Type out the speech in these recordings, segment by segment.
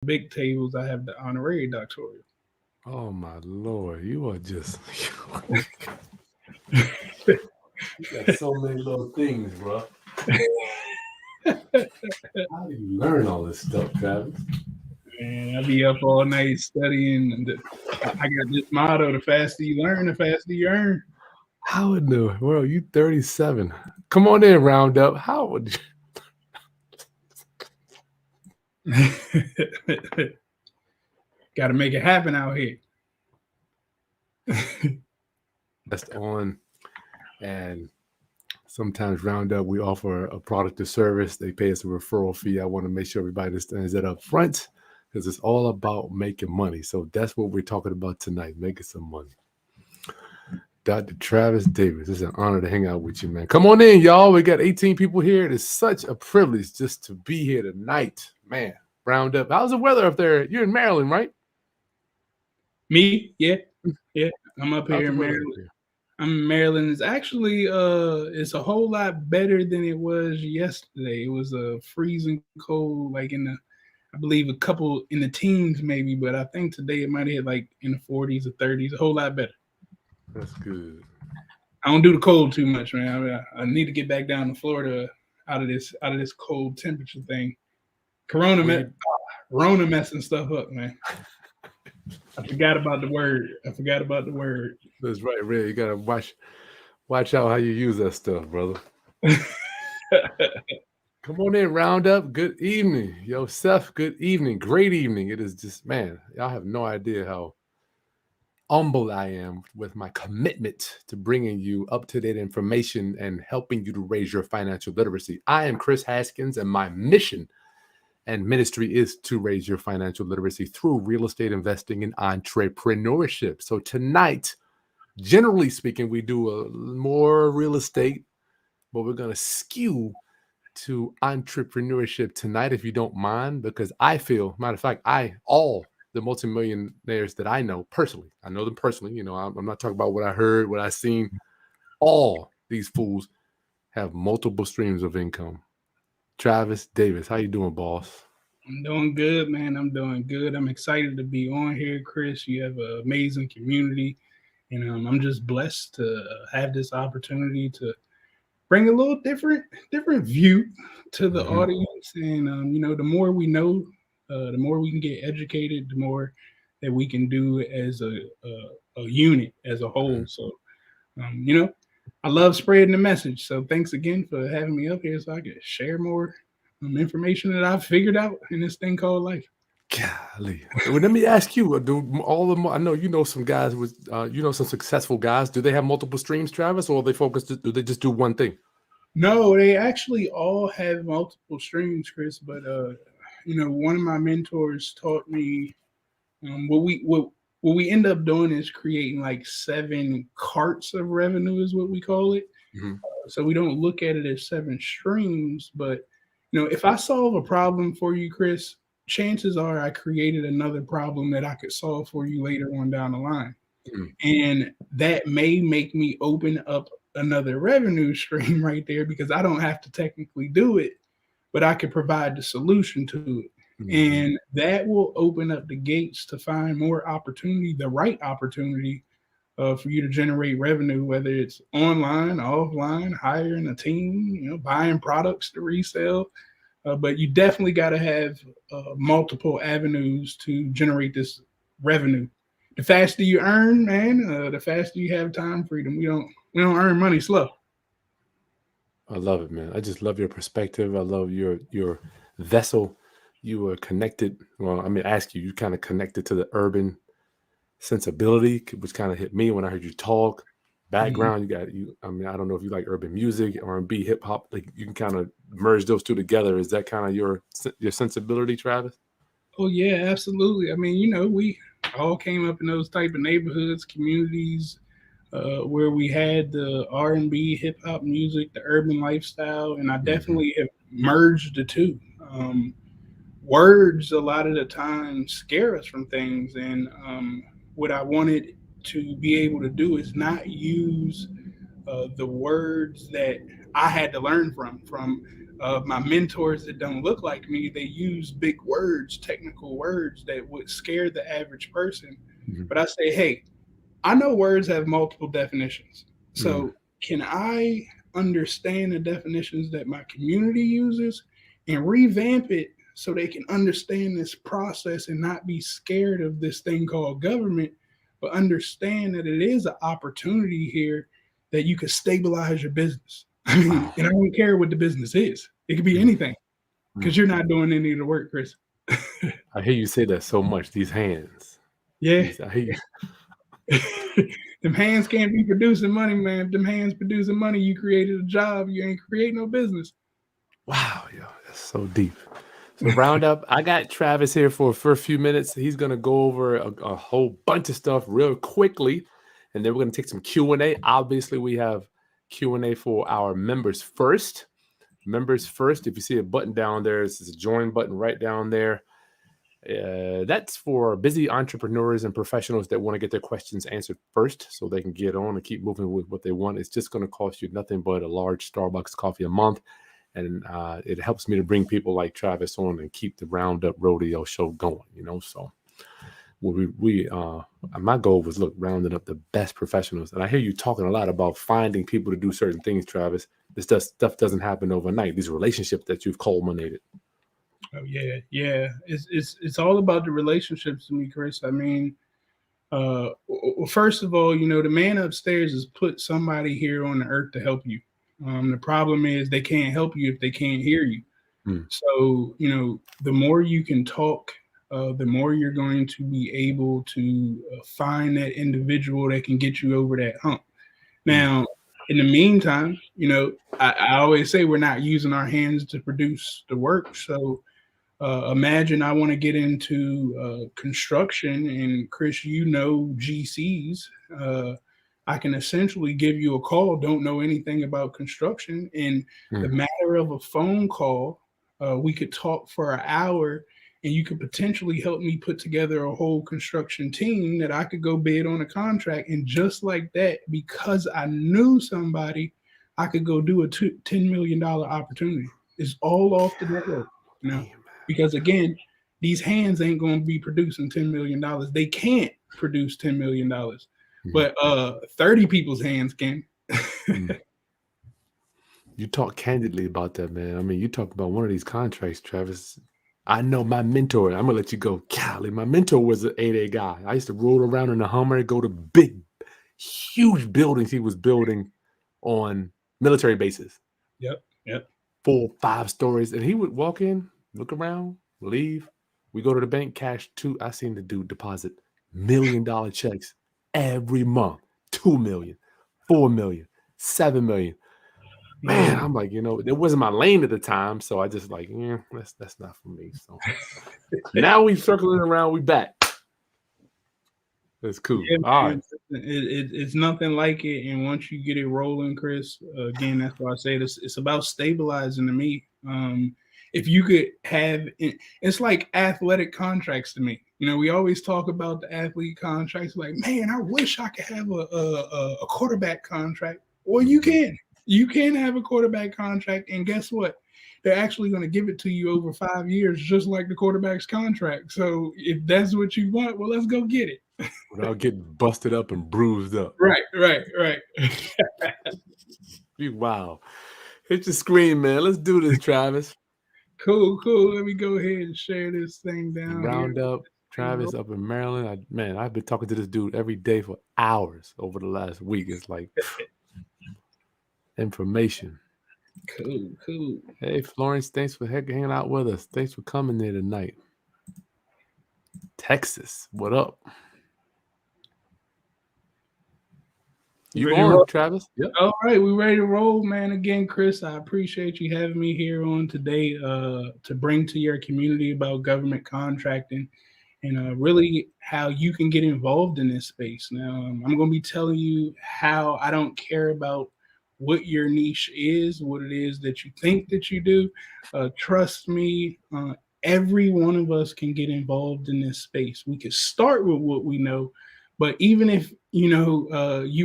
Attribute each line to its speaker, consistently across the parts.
Speaker 1: big tables, I have the honorary doctoral.
Speaker 2: Oh my Lord, you are just you got so many little things, bro. How do you learn all this stuff, Travis?
Speaker 1: And I be up all night studying. And I got this motto: the faster you learn, the faster you earn.
Speaker 2: How in the world? You 37. Come on in, Roundup. How would you?
Speaker 1: Got to make it happen out here.
Speaker 2: Just on, and sometimes Roundup, we offer a product or service. They pay us a referral fee. I want to make sure everybody understands that up front because it's all about making money. So that's what we're talking about tonight, making some money. Dr. Travis Davis, it's an honor to hang out with you, man. Come on in, y'all. We got 18 people here. It is such a privilege just to be here tonight, man. Roundup. How's the weather up there? You're in Maryland, right?
Speaker 1: Me? Yeah. Yeah. I'm up
Speaker 2: How's
Speaker 1: here
Speaker 2: the
Speaker 1: in
Speaker 2: weather up
Speaker 1: Maryland.
Speaker 2: here?
Speaker 1: I'm in Maryland. It's actually it's a whole lot better than it was yesterday. It was freezing cold, like in the I believe a couple in the teens maybe, but I think today it might have hit like in the 40s or 30s, a whole lot better.
Speaker 2: That's good.
Speaker 1: I don't do the cold too much, man. I need to get back down to Florida out of this cold temperature thing. Corona,
Speaker 2: Where you
Speaker 1: Rona messing stuff up, man. I forgot about the word. I forgot about the word.
Speaker 2: That's right, Red. You gotta watch out how you use that stuff, brother. Come on in, Roundup. Good evening. Yo, Seth, good evening. Great evening. It is just, man, y'all have no idea how humble I am with my commitment to bringing you up to date information and helping you to raise your financial literacy. I am Kris Haskins, and my mission and ministry is to raise your financial literacy through real estate investing and entrepreneurship. So, tonight, generally speaking, we do a more real estate, but we're going to skew to entrepreneurship tonight, if you don't mind, because I feel, matter of fact, all the multimillionaires that I know them personally. I'm not talking about what I heard, what I seen. All these fools have multiple streams of income. Travis Davis, how you doing, boss?
Speaker 1: I'm doing good, man. I'm doing good. I'm excited to be on here, Kris. You have an amazing community, and I'm just blessed to have this opportunity to bring a little different view to the
Speaker 2: Hmm.
Speaker 1: audience. And the more we know, the more we can get educated, the more that we can do as a unit as a whole. So, I love spreading the message. So thanks again for having me up here so I could share more information that I've figured out in this thing called life.
Speaker 2: Golly. Well, let me ask you, do all of them, I know you know some guys with, some successful guys. Do they have multiple streams, Travis, or are they focused, do they just do one thing?
Speaker 1: No, they actually all have multiple streams, Kris. But one of my mentors taught me what we end up doing is creating like seven carts of revenue, is what we call it.
Speaker 2: Mhm.
Speaker 1: So we don't look at it as seven streams, but if I solve a problem for you, Kris, chances are I created another problem that I could solve for you later on down the line.
Speaker 2: Mm.
Speaker 1: And that may make me open up another revenue stream right there because I don't have to technically do it, but I could provide the solution to it.
Speaker 2: Mhm.
Speaker 1: And that will open up the gates to find more opportunity, the right opportunity for you to generate revenue, whether it's online, offline, hiring a team, buying products to resell. But you definitely got to have multiple avenues to generate this revenue. The faster you earn, man, the faster you have time freedom. We don't earn money slow.
Speaker 2: I love it, man. I just love your perspective. I love your vessel. You are connected. Well, I mean, ask you. You kind of connected to the urban sensibility, which kind of hit me when I heard you talk.
Speaker 1: Mhm.
Speaker 2: Background, you got you. I mean, I don't know if you like urban music, R&B, hip hop. Like you can kind of merge those two together. Is that kind of your sensibility, Travis?
Speaker 1: Oh yeah, absolutely. I mean, we all came up in those type of neighborhoods, communities, where we had the R&B, hip hop music, the urban lifestyle, and I
Speaker 2: Hmm.
Speaker 1: definitely have merged the two. Um, Words a lot of the time scare us from things, and what I wanted to be able to do is not use the words that I had to learn from my mentors that don't look like me, they use big words, technical words that would scare the average person.
Speaker 2: Mhm.
Speaker 1: But I say, hey, I know words have multiple definitions.
Speaker 2: Mm.
Speaker 1: So can I understand the definitions that my community uses and revamp it so they can understand this process and not be scared of this thing called government, but understand that it is an opportunity here that you can stabilize your business. I mean,
Speaker 2: Oh,
Speaker 1: and I don't care what the business is. It could be
Speaker 2: mm,
Speaker 1: anything because
Speaker 2: mm.
Speaker 1: you're not doing any of the work, Chris.
Speaker 2: I hear you say that so much. These hands.
Speaker 1: Yeah.
Speaker 2: These. I hear you.
Speaker 1: Them hands can't be producing money, man. If them hands producing money, you created a job. You ain't create no business.
Speaker 2: Wow, yo, that's so deep. So round up, I got Travis here for a few minutes. He's gonna go over a whole bunch of stuff real quickly, and then we're gonna take some Q&A. Obviously, we have Q&A for our members first. Members first. If you see a button down there, it's a join button right down there. That's for busy entrepreneurs and professionals that want to get their questions answered first so they can get on and keep moving with what they want. It's just going to cost you nothing but a large Starbucks coffee a month. And it helps me to bring people like Travis on and keep the Roundup Rodeo show going, So my goal was, look, rounding up the best professionals. And I hear you talking a lot about finding people to do certain things, Travis. Stuff doesn't happen overnight. These relationships that you've culminated.
Speaker 1: Oh yeah. It's all about the relationships to me, Chris. I mean, well, first of all, the man upstairs has put somebody here on the earth to help you. The problem is they can't help you if they can't hear you.
Speaker 2: Mm.
Speaker 1: So, the more you can talk, the more you're going to be able to find that individual that can get you over that hump. Now, in the meantime, I always say we're not using our hands to produce the work. So, imagine I want to get into construction, and Chris, GCs. I can essentially give you a call, don't know anything about construction, and the
Speaker 2: Mm.
Speaker 1: matter of a phone call, we could talk for an hour, and you could potentially help me put together a whole construction team that I could go bid on a contract. And just like that, because I knew somebody, I could go do a $10 million opportunity. It's all off the network, you know?
Speaker 2: Damn.
Speaker 1: Because again, these hands ain't going to be producing $10 million. They can't produce $10 million,
Speaker 2: Mhm.
Speaker 1: but 30 people's hands can.
Speaker 2: Mm. You talk candidly about that, man. I mean, you talk about one of these contracts, Travis. I know my mentor. I'm gonna let you go. Golly, my mentor was an 8A guy. I used to roll around in a Hummer, go to big, huge buildings he was building on military bases,
Speaker 1: Yep.
Speaker 2: 4, 5 stories, and he would walk in, look around, leave. We go to the bank, cash I seen the dude deposit $1 million checks every month, 2 million, 4 million, 7 million. Man,
Speaker 1: Yeah.
Speaker 2: I'm like, it wasn't my lane at the time, so I just like, yeah, that's not for me. So now we circling around, we back. That's cool.
Speaker 1: Yeah,
Speaker 2: All right.
Speaker 1: man, it's nothing like it. And once you get it rolling, Chris, again, that's why I say this. It's about stabilizing to me. If you could have, it's like athletic contracts to me. We always talk about the athlete contracts. Like, man, I wish I could have a quarterback contract. Well, you
Speaker 2: Mhm.
Speaker 1: can. You can have a quarterback contract, and guess what? They're actually going to give it to you over 5 years, just like the quarterback's contract. So if that's what you want, well, let's go get it.
Speaker 2: Without getting busted up and bruised up.
Speaker 1: Right.
Speaker 2: Wow. Hit your screen, man. Let's do this, Travis.
Speaker 1: Cool. Let me go ahead and share this thing down here.
Speaker 2: Round up Travis up in Maryland. I've been talking to this dude every day for hours over the last week. It's like information.
Speaker 1: Cool.
Speaker 2: Hey, Florence, thanks for hanging out with us. Thanks for coming there tonight. Texas, what up? You
Speaker 1: Ready to
Speaker 2: on,
Speaker 1: roll?
Speaker 2: Travis? Yep.
Speaker 1: All right, we ready to roll, man. Again, Chris, I appreciate you having me here on today to bring to your community about government contracting and really how you can get involved in this space. Now, I'm going to be telling you how I don't care about what your niche is, what it is that you think that you do. Trust me, every one of us can get involved in this space. We can start with what we know, but even if you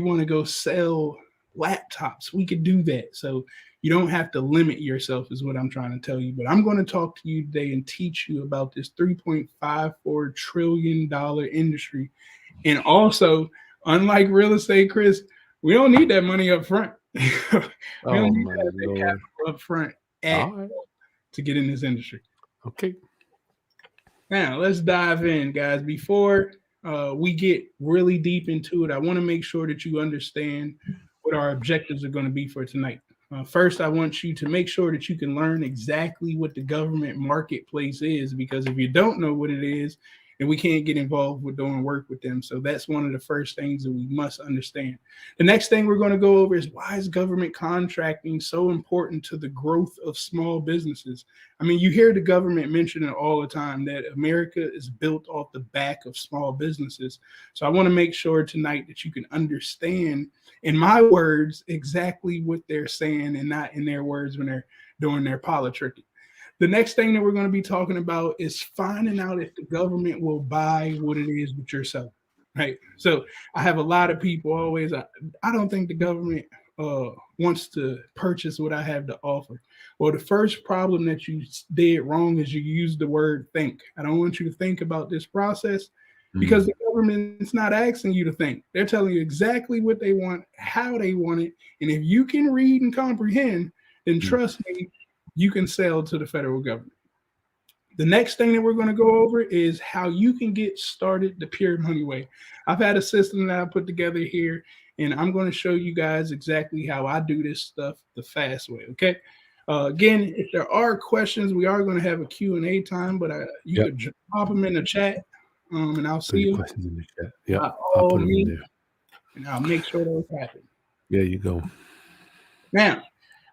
Speaker 1: want to go sell laptops, we could do that. So You don't have to limit yourself, is what I'm trying to tell you. But I'm going to talk to you today and teach you about this $3.54 trillion industry. And also, unlike real estate, Chris, we don't need that money up front. We don't
Speaker 2: Oh
Speaker 1: need
Speaker 2: my
Speaker 1: that
Speaker 2: Lord.
Speaker 1: capital up front
Speaker 2: All right.
Speaker 1: to get in this industry.
Speaker 2: Okay.
Speaker 1: Now, let's dive in, guys. Before we get really deep into it, I want to make sure that you understand what our objectives are going to be for tonight. First, I want you to make sure that you can learn exactly what the government marketplace is, because if you don't know what it is, then we can't get involved with doing work with them. So that's one of the first things that we must understand. The next thing we're going to go over is, why is government contracting so important to the growth of small businesses? I mean, you hear the government mention it all the time, that America is built off the back of small businesses. So I want to make sure tonight that you can understand, in my words, exactly what they're saying, and not in their words when they're doing their politicking. The next thing that we're going to be talking about is finding out if the government will buy what it is that you're selling, right? So I have a lot of people always, I don't think the government wants to purchase what I have to offer. Well, the first problem that you did wrong is you used the word think. I don't want you to think about this process, because the government's not asking you to think. They're telling you exactly what they want, how they want it. And if you can read and comprehend, then trust me, you can sell to the federal government. The next thing that we're going to go over is how you can get started the pure money way. I've had a system that I put together here, and I'm going to show you guys exactly how I do this stuff the fast way, okay? Again, if there are questions, we are going to have a Q&A time, but you could pop them in the chat, and I'll see you.
Speaker 2: Questions in the chat. Yep,
Speaker 1: I'll
Speaker 2: put them in there.
Speaker 1: And I'll make sure those happen.
Speaker 2: There you go.
Speaker 1: Now,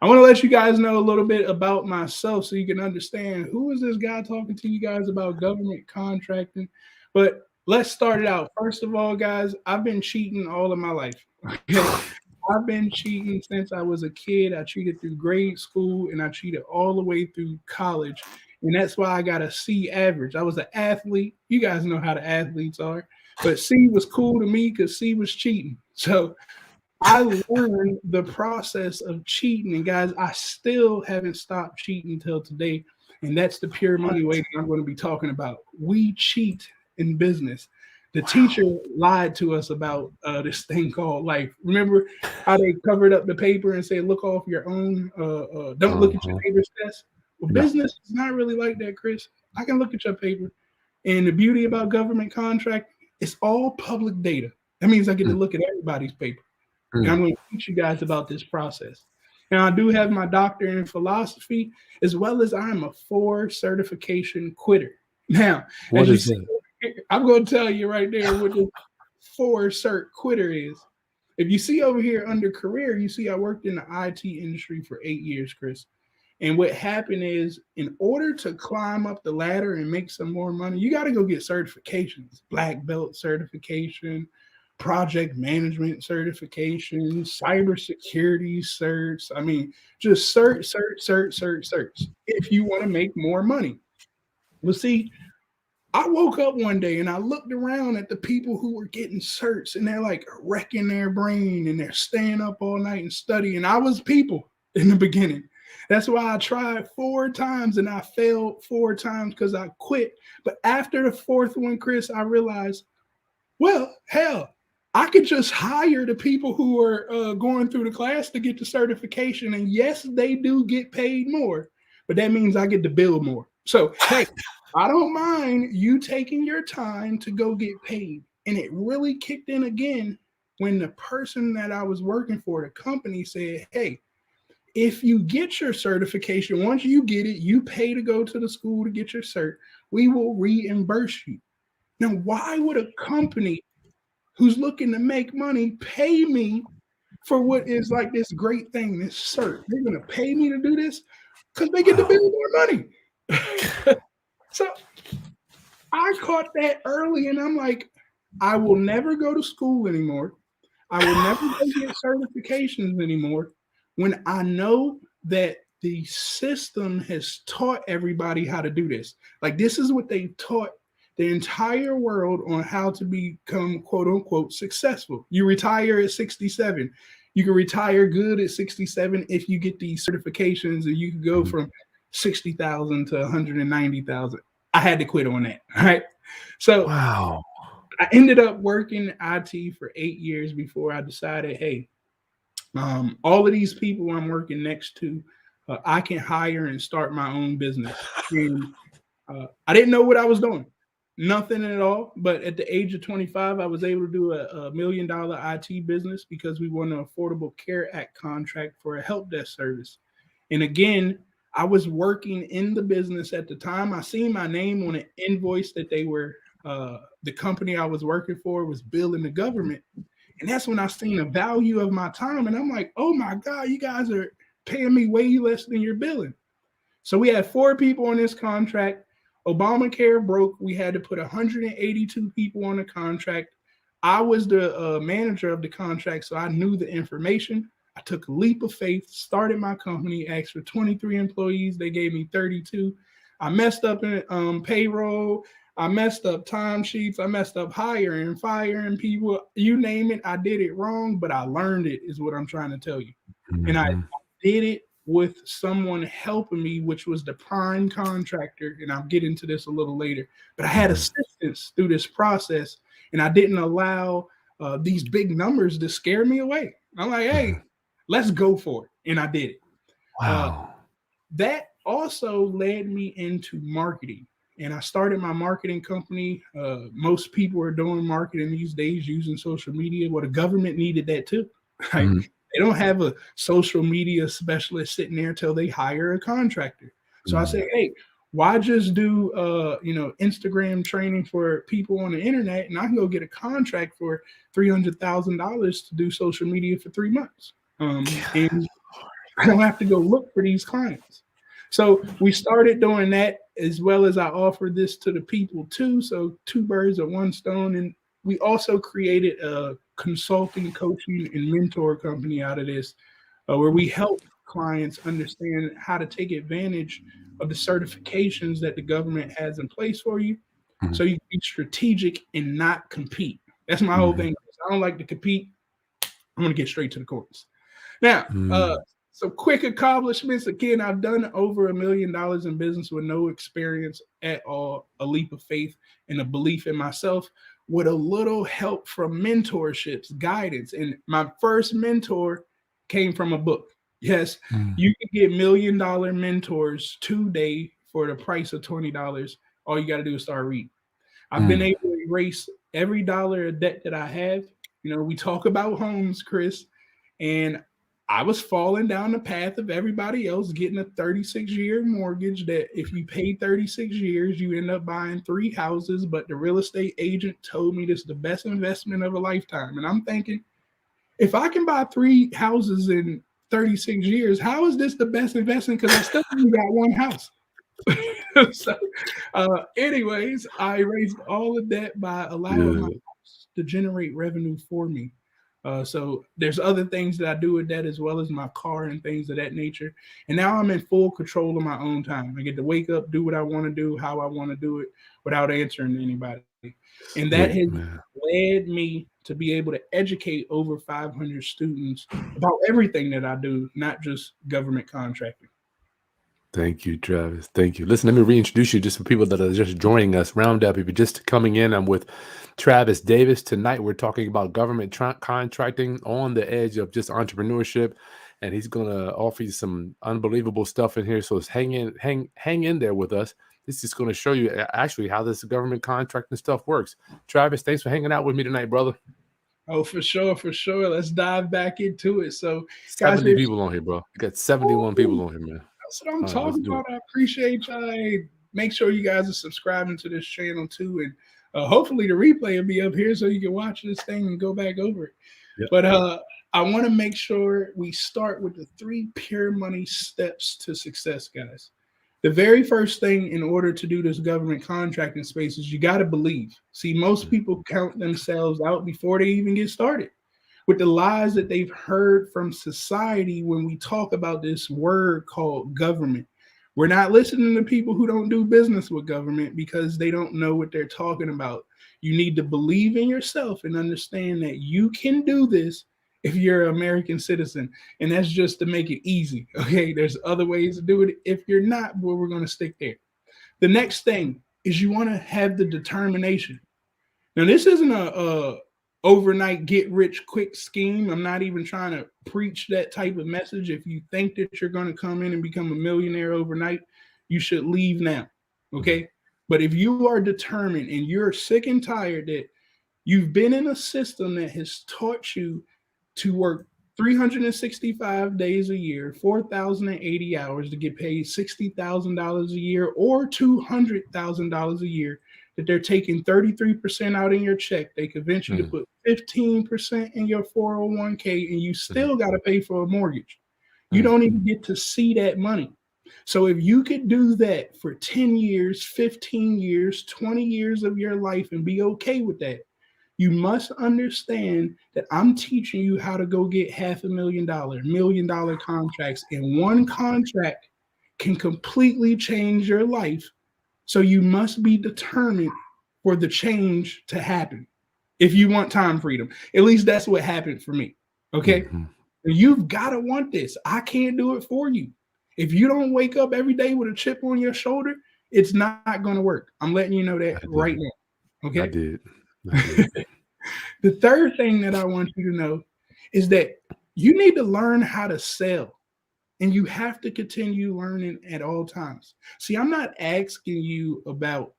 Speaker 1: I want to let you guys know a little bit about myself so you can understand, who is this guy talking to you guys about government contracting. But let's start it out. First of all, guys, I've been cheating all of my life. Okay? I've been cheating since I was a kid. I cheated through grade school, and I cheated all the way through college. And that's why I got a C average. I was an athlete. You guys know how the athletes are. But C was cool to me because C was cheating. So I learned the process of cheating. And guys, I still haven't stopped cheating until today. And that's the pure money way that I'm going to be talking about. We cheat in business. The teacher lied to us about this thing called life. Remember how they covered up the paper and said, look off your own, don't look at your neighbor's test? Well, business is not really like that, Chris. I can look at your paper. And the beauty about government contract, it's all public data. That means I get to look at everybody's paper. And I'm going to teach you guys about this process. Now, I do have my doctorate in philosophy, as well as I'm a 4 certification quitter. Now,
Speaker 2: what is that?
Speaker 1: I'm going to tell you right there what the 4 cert quitter is. If you see over here under career, you see I worked in the IT industry for 8 years, Chris. And what happened is, in order to climb up the ladder and make some more money, you got to go get certifications, black belt certification, project management certification, cybersecurity certs. I mean, just cert, if you want to make more money. Well, see, I woke up one day and I looked around at the people who were getting certs, and they're like wrecking their brain and they're staying up all night and studying. I was people in the beginning. That's why I tried 4 times and I failed 4 times because I quit. But after the 4th one, Chris, I realized, well, hell, I could just hire the people who are going through the class to get the certification. And yes, they do get paid more, but that means I get to build more. So, hey, I don't mind you taking your time to go get paid. And it really kicked in again when the person that I was working for, the company, said, hey, if you get your certification, once you get it, you pay to go to the school to get your cert, we will reimburse you. Now, why would a company who's looking to make money pay me for what is like this great thing, this cert? They're going to pay me to do this because they get to build more money. So I caught that early, and I'm like, I will never go to school anymore. I will never go get certifications anymore when I know that the system has taught everybody how to do this. Like, this is what they taught the entire world on how to become, quote unquote, successful. You retire at 67. You can retire good at 67 if you get these certifications, and you can go
Speaker 2: Mhm.
Speaker 1: from 60,000 to 190,000. I had to quit on that. Right. So
Speaker 2: Wow.
Speaker 1: I ended up working IT for 8 years before I decided, hey, all of these people I'm working next to, I can hire and start my own business. And I didn't know what I was doing, nothing at all. But at the age of 25, I was able to do a $1 million IT business because we won an Affordable Care Act contract for a help desk service. And again, I was working in the business at the time. I seen my name on an invoice that the company I was working for was billing the government. And that's when I seen the value of my time. And I'm like, oh my God, you guys are paying me way less than you're billing. So we had 4 people on this contract. Obamacare broke. We had to put 182 people on the contract. I was the manager of the contract, so I knew the information. I took a leap of faith, started my company, asked for 23 employees. They gave me 32. I messed up in payroll. I messed up timesheets. I messed up hiring, firing people. You name it. I did it wrong, but I learned it, is what I'm trying to tell you. And I
Speaker 2: Mhm.
Speaker 1: did it with someone helping me, which was the prime contractor. And I'll get into this a little later. But I had
Speaker 2: Mhm.
Speaker 1: assistance through this process, and I didn't allow these big numbers to scare me away. I'm like, hey,
Speaker 2: Mhm.
Speaker 1: let's go for it. And I did it. Uh,
Speaker 2: Wow.
Speaker 1: that also led me into marketing. And I started my marketing company. Most people are doing marketing these days using social media. Well, the government needed that too. Right?
Speaker 2: Mhm.
Speaker 1: They don't have a social media specialist sitting there till they hire a contractor. So I say,
Speaker 2: Mhm.
Speaker 1: hey, why just do Instagram training for people on the internet, and I can go get a contract for $300,000 to do social media for 3 months, and I don't have to go look for these clients. So we started doing that, as well as I offered this to the people too. So two birds with one stone. And we also created a consulting, coaching, and mentor company out of this, where we help clients understand how to take advantage of the certifications that the government has in place for you.
Speaker 2: Mhm.
Speaker 1: So you can be strategic and not compete. That's my whole
Speaker 2: Mhm.
Speaker 1: thing. I don't like to compete. I'm going to get straight to the course. Now,
Speaker 2: Mm.
Speaker 1: some quick accomplishments. Again, I've done over $1 million in business with no experience at all, a leap of faith and a belief in myself with a little help from mentorships, guidance. And my first mentor came from a book. Yes,
Speaker 2: Mm.
Speaker 1: you can get $1 million mentors today for the price of $20. All you got to do is start reading. I've been
Speaker 2: Mm.
Speaker 1: able to erase every dollar of debt that I have. We talk about homes, Chris, and I was falling down the path of everybody else, getting a 36-year mortgage that if you pay 36 years, you end up buying 3 houses. But the real estate agent told me this is the best investment of a lifetime. And I'm thinking, if I can buy 3 houses in 36 years, how is this the best investment? Because I still only got one house. So, anyways, I raised all of that by allowing my
Speaker 2: Yeah.
Speaker 1: house to generate revenue for me. So there's other things that I do with that, as well as my car and things of that nature. And now I'm in full control of my own time. I get to wake up, do what I want to do, how I want to do it, without answering to anybody. And that
Speaker 2: Sweet,
Speaker 1: has
Speaker 2: man.
Speaker 1: led me to be able to educate over 500 students about everything that I do, not just government contracting.
Speaker 2: Thank you, Travis. Thank you. Listen, let me reintroduce you just for people that are just joining us. Round up, if you're just coming in, I'm with Travis Davis. Tonight, we're talking about government contracting on the edge of just entrepreneurship. And he's going to offer you some unbelievable stuff in here. So hang in there with us. This is going to show you actually how this government contracting stuff works. Travis, thanks for hanging out with me tonight, brother.
Speaker 1: Oh, for sure, for sure. Let's dive back into it. So, guys,
Speaker 2: 70
Speaker 1: if
Speaker 2: people on here, bro. We got 71 people
Speaker 1: Ooh,
Speaker 2: on here, man.
Speaker 1: that's what I'm
Speaker 2: All right, let's
Speaker 1: talking
Speaker 2: do it.
Speaker 1: about. I appreciate y'all. Hey, make sure you guys are subscribing to this channel too, and hopefully the replay will be up here so you can watch this thing and go back over it.
Speaker 2: Yeah.
Speaker 1: But I want to make sure we start with the 3 pure money steps to success, guys. The very first thing in order to do this government contracting space is you got to believe. See, most people count themselves out before they even get started with the lies that they've heard from society when we talk about this word called government. We're not listening to people who don't do business with government because they don't know what they're talking about. You need to believe in yourself and understand that you can do this if you're an American citizen. And that's just to make it easy. Okay. There's other ways to do it. If you're not, well, we're going to stick there. The next thing is you want to have the determination. Now, this isn't a overnight get rich quick scheme. I'm not even trying to preach that type of message. If you think that you're going to come in and become a millionaire overnight, you should leave now. Okay. But if you are determined and you're sick and tired that you've been in a system that has taught you to work 365 days a year, 4,080 hours to get paid $60,000 a year or $200,000 a year, that they're taking 33% out in your check. They convince you to put 15% in your 401k and you still got to pay for a mortgage. You don't even get to see that money. So if you could do that for 10 years, 15 years, 20 years of your life and be okay with that, you must understand that I'm teaching you how to go get $500,000, $1 million contracts, and one contract can completely change your life. So you must be determined for the change to happen if you want time freedom. At least that's what happened for me. Okay. You've got to want this. I can't do it for you. If you don't wake up every day with a chip on your shoulder, it's not going to work. I'm letting you know that right now. Okay.
Speaker 2: I did.
Speaker 1: The third thing that I want you to know is that you need to learn how to sell, and you have to continue learning at all times. See, I'm not asking you about,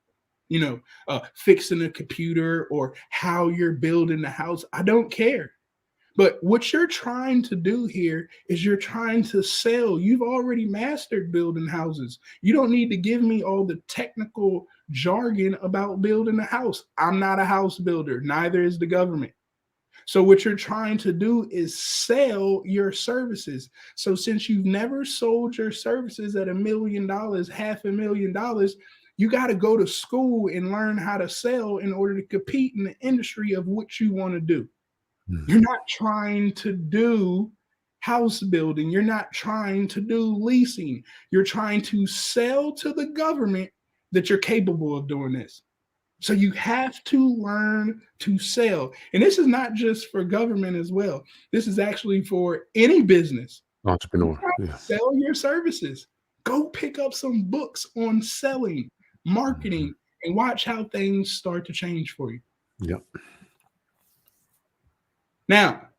Speaker 1: fixing a computer or how you're building the house. I don't care. But what you're trying to do here is you're trying to sell. You've already mastered building houses. You don't need to give me all the technical jargon about building a house. I'm not a house builder. Neither is the government. So what you're trying to do is sell your services. So since you've never sold your services at $1 million, $500,000, you got to go to school and learn how to sell in order to compete in the industry of what you want to do. You're not trying to do house building. You're not trying to do leasing. You're trying to sell to the government that you're capable of doing this. So you have to learn to sell. And this is not just for government as well. This is actually for any business.
Speaker 2: Entrepreneur.
Speaker 1: Yeah. Sell your services. Go pick up some books on selling, marketing, and watch how things start to change for you.
Speaker 2: Yep.
Speaker 1: Now,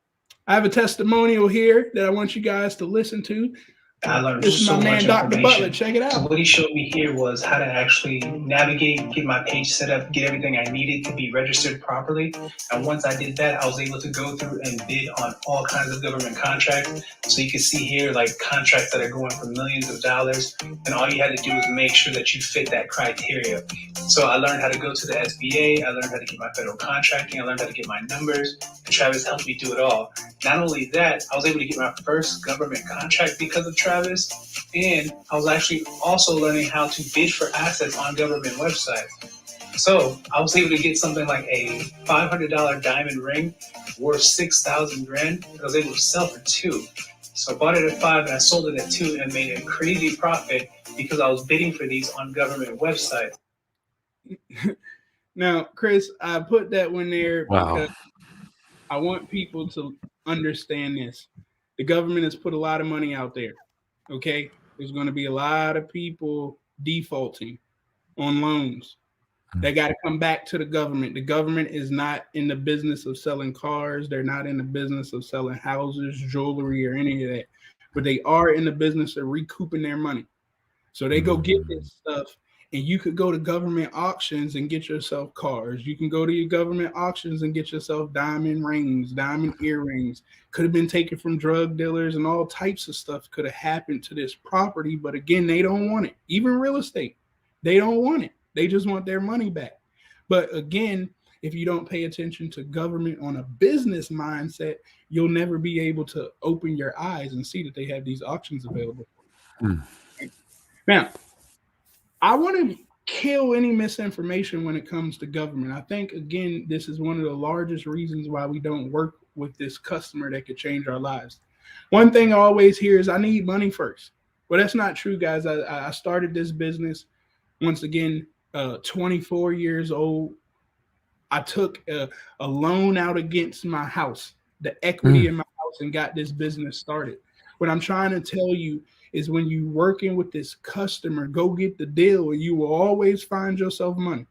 Speaker 1: I have a testimonial here that I want you guys to listen to.
Speaker 3: I learned
Speaker 1: this is
Speaker 3: so
Speaker 1: my man,
Speaker 3: much
Speaker 1: Dr.
Speaker 3: information.
Speaker 1: Butler. Check it out.
Speaker 3: So what he showed me here was how to actually navigate, get my page set up, get everything I needed to be registered properly. And once I did that, I was able to go through and bid on all kinds of government contracts. So you can see here, like contracts that are going for millions of dollars. And all you had to do was make sure that you fit that criteria. So I learned how to go to the SBA. I learned how to get my federal contracting. I learned how to get my numbers. And Travis helped me do it all. Not only that, I was able to get my first government contract because of Travis. And I was actually also learning how to bid for assets on government websites. So I was able to get something like a $500 diamond ring worth 6,000 grand. I was able to sell for $2. So I bought it at $5 and I sold it at $2 and made a crazy profit because I was bidding for these on government websites.
Speaker 1: Now, Kris, I put that one there
Speaker 2: Wow.
Speaker 1: because I want people to understand this. The government has put a lot of money out there. Okay, there's going to be a lot of people defaulting on loans. They got to come back to the government. The government is not in the business of selling cars. They're not in the business of selling houses, jewelry, or any of that. But they are in the business of recouping their money. So they go get this stuff, and you could go to government auctions and get yourself cars. You can go to your government auctions and get yourself diamond rings, diamond earrings. Could have been taken from drug dealers, and all types of stuff could have happened to this property. But again, they don't want it. Even real estate, they don't want it. They just want their money back. But again, if you don't pay attention to government on a business mindset, you'll never be able to open your eyes and see that they have these auctions available. Now, I want to kill any misinformation when it comes to government. I think, again, this is one of the largest reasons why we don't work with this customer that could change our lives. One thing I always hear is I need money first. Well, that's not true, guys. I started this business, once again, 24 years old. I took a loan out against my house. The equity in my house and got this business started. What I'm trying to tell you is when you working with this customer, go get the deal, and you will always find yourself money.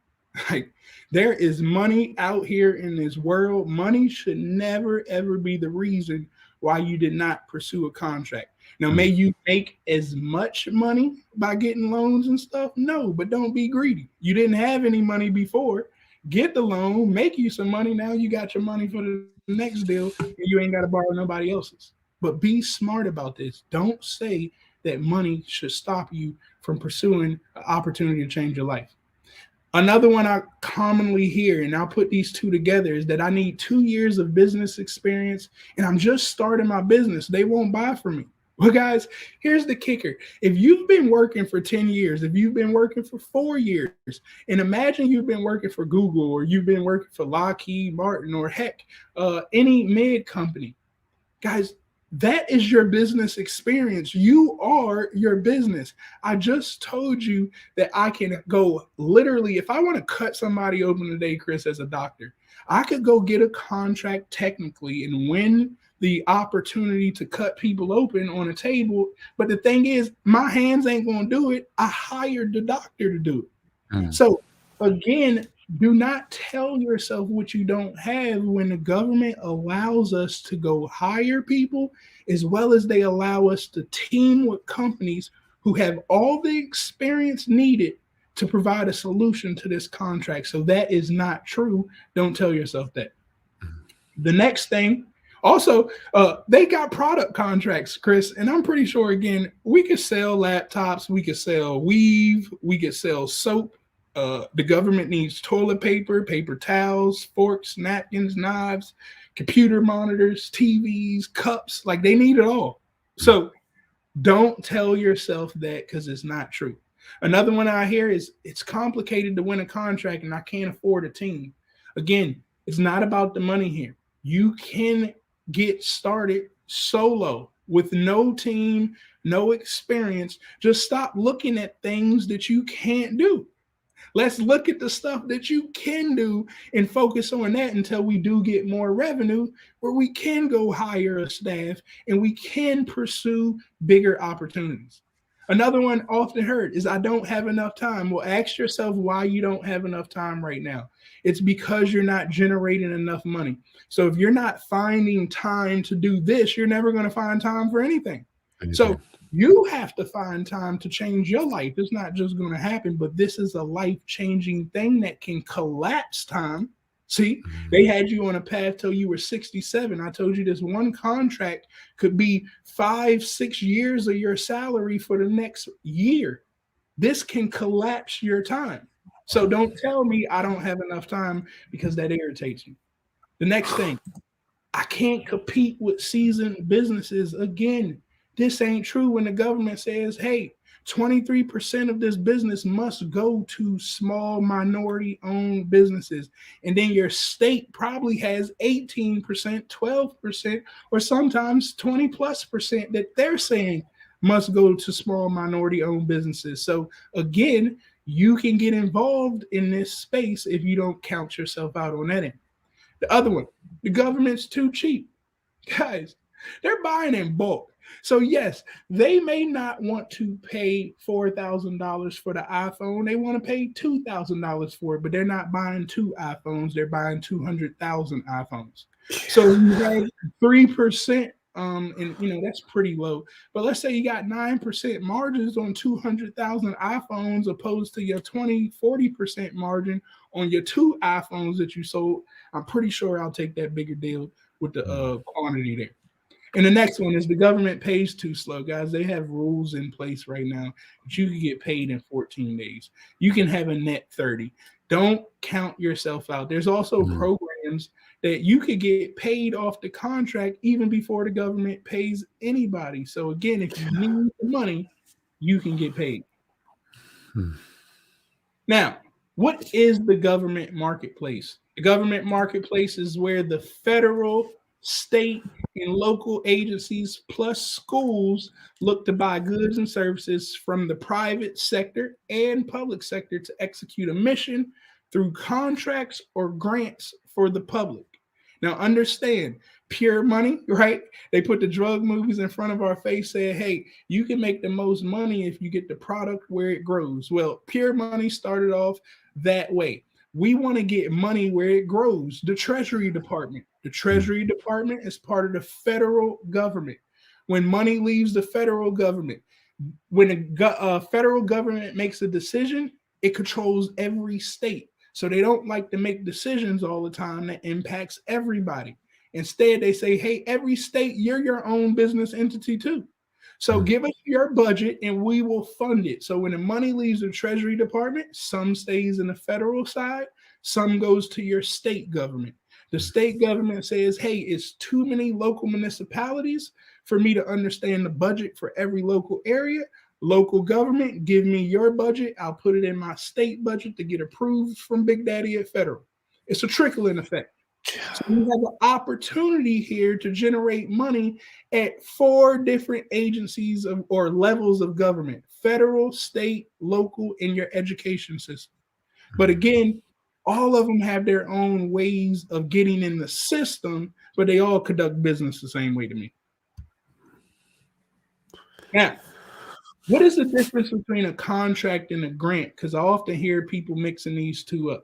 Speaker 1: Like there is money out here in this world. Money should never ever be the reason why you did not pursue a contract. Now, may you make as much money by getting loans and stuff? No, but don't be greedy. You didn't have any money before. Get the loan, make you some money. Now you got your money for the next deal, and you ain't got to borrow nobody else's. But be smart about this. Don't say that money should stop you from pursuing an opportunity to change your life. Another one I commonly hear, and I'll put these two together, is that I need 2 years of business experience and I'm just starting my business. They won't buy from me. Well, guys, here's the kicker. If you've been working for 10 years, if you've been working for 4 years, and imagine you've been working for Google or you've been working for Lockheed Martin or heck, any mid company, guys, that is your business experience. You are your business. I just told you that I can go literally, if I want to cut somebody open today, Kris, as a doctor, I could go get a contract technically and win the opportunity to cut people open on a table. But the thing is, my hands ain't going to do it. I hired the doctor to do it. So again, do not tell yourself what you don't have when the government allows us to go hire people, as well as they allow us to team with companies who have all the experience needed to provide a solution to this contract. So that is not true. Don't tell yourself that. The next thing, also, they got product contracts, Kris, and I'm pretty sure, again, we could sell laptops, we could sell weave, we could sell soap. The government needs toilet paper, paper towels, forks, napkins, knives, computer monitors, TVs, cups. Like they need it all. So don't tell yourself that because it's not true. Another one I hear is it's complicated to win a contract and I can't afford a team. Again, it's not about the money here. You can get started solo with no team, no experience. Just stop looking at things that you can't do. Let's look at the stuff that you can do and focus on that until we do get more revenue where we can go hire a staff and we can pursue bigger opportunities. Another one often heard is I don't have enough time. Well, ask yourself why you don't have enough time right now. It's because you're not generating enough money. So if you're not finding time to do this, you're never going to find time for anything. So you have to find time to change your life. It's not just going to happen, but this is a life-changing thing that can collapse time. See, they had you on a path till you were 67. I told you this one contract could be 5-6 years of your salary for the next year. This can collapse your time. So don't tell me I don't have enough time because that irritates me. The next thing, I can't compete with seasoned businesses. Again, this ain't true when the government says, hey, 23% of this business must go to small minority-owned businesses. And then your state probably has 18%, 12%, or sometimes 20+% that they're saying must go to small minority-owned businesses. So again, you can get involved in this space if you don't count yourself out on that end. The other one, the government's too cheap. Guys, they're buying in bulk. So yes, they may not want to pay $4,000 for the iPhone. They want to pay $2,000 for it, but they're not buying 2 iPhones. They're buying 200,000 iPhones. So you have 3%, and that's pretty low. But let's say you got 9% margins on 200,000 iPhones opposed to your 20-40% margin on your 2 iPhones that you sold. I'm pretty sure I'll take that bigger deal with the quantity there. And the next one is the government pays too slow, guys. They have rules in place right now that you can get paid in 14 days. You can have a net 30. Don't count yourself out. There's also programs that you could get paid off the contract even before the government pays anybody. So again, if you need the money, you can get paid. Now, what is the government marketplace? The government marketplace is where the federal, state, and local agencies plus schools look to buy goods and services from the private sector and public sector to execute a mission through contracts or grants for the public. Now understand, pure money, right? They put the drug movies in front of our face, saying, hey, you can make the most money if you get the product where it grows. Well, pure money started off that way. We want to get money where it grows. The Treasury Department. The Treasury Department is part of the federal government. When money leaves the federal government, when the federal government makes a decision, it controls every state. So they don't like to make decisions all the time that impacts everybody. Instead, they say, hey, every state, you're your own business entity too. So give us your budget and we will fund it. So when the money leaves the Treasury Department, some stays in the federal side, some goes to your state government. The state government says, hey, it's too many local municipalities for me to understand the budget for every local area. Local government, give me your budget. I'll put it in my state budget to get approved from Big Daddy at federal. It's a trickling effect. So we have an opportunity here to generate money at 4 different agencies or levels of government: federal, state, local, and your education system. But again, all of them have their own ways of getting in the system, but they all conduct business the same way to me. Now, what is the difference between a contract and a grant? Because I often hear people mixing these two up.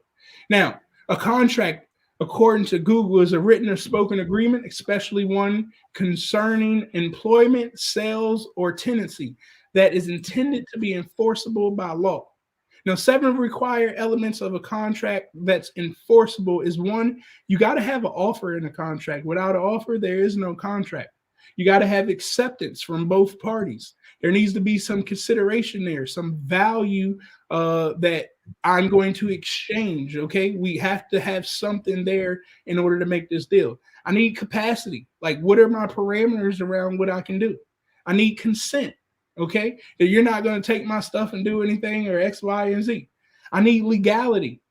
Speaker 1: Now, a contract, according to Google, is a written or spoken agreement, especially one concerning employment, sales, or tenancy that is intended to be enforceable by law. Now, 7 required elements of a contract that's enforceable is 1, you got to have an offer in a contract. Without an offer, there is no contract. You got to have acceptance from both parties. There needs to be some consideration there, some value that I'm going to exchange, okay? We have to have something there in order to make this deal. I need capacity. Like, what are my parameters around what I can do? I need consent, okay? That you're not going to take my stuff and do anything or X, Y, and Z. I need legality.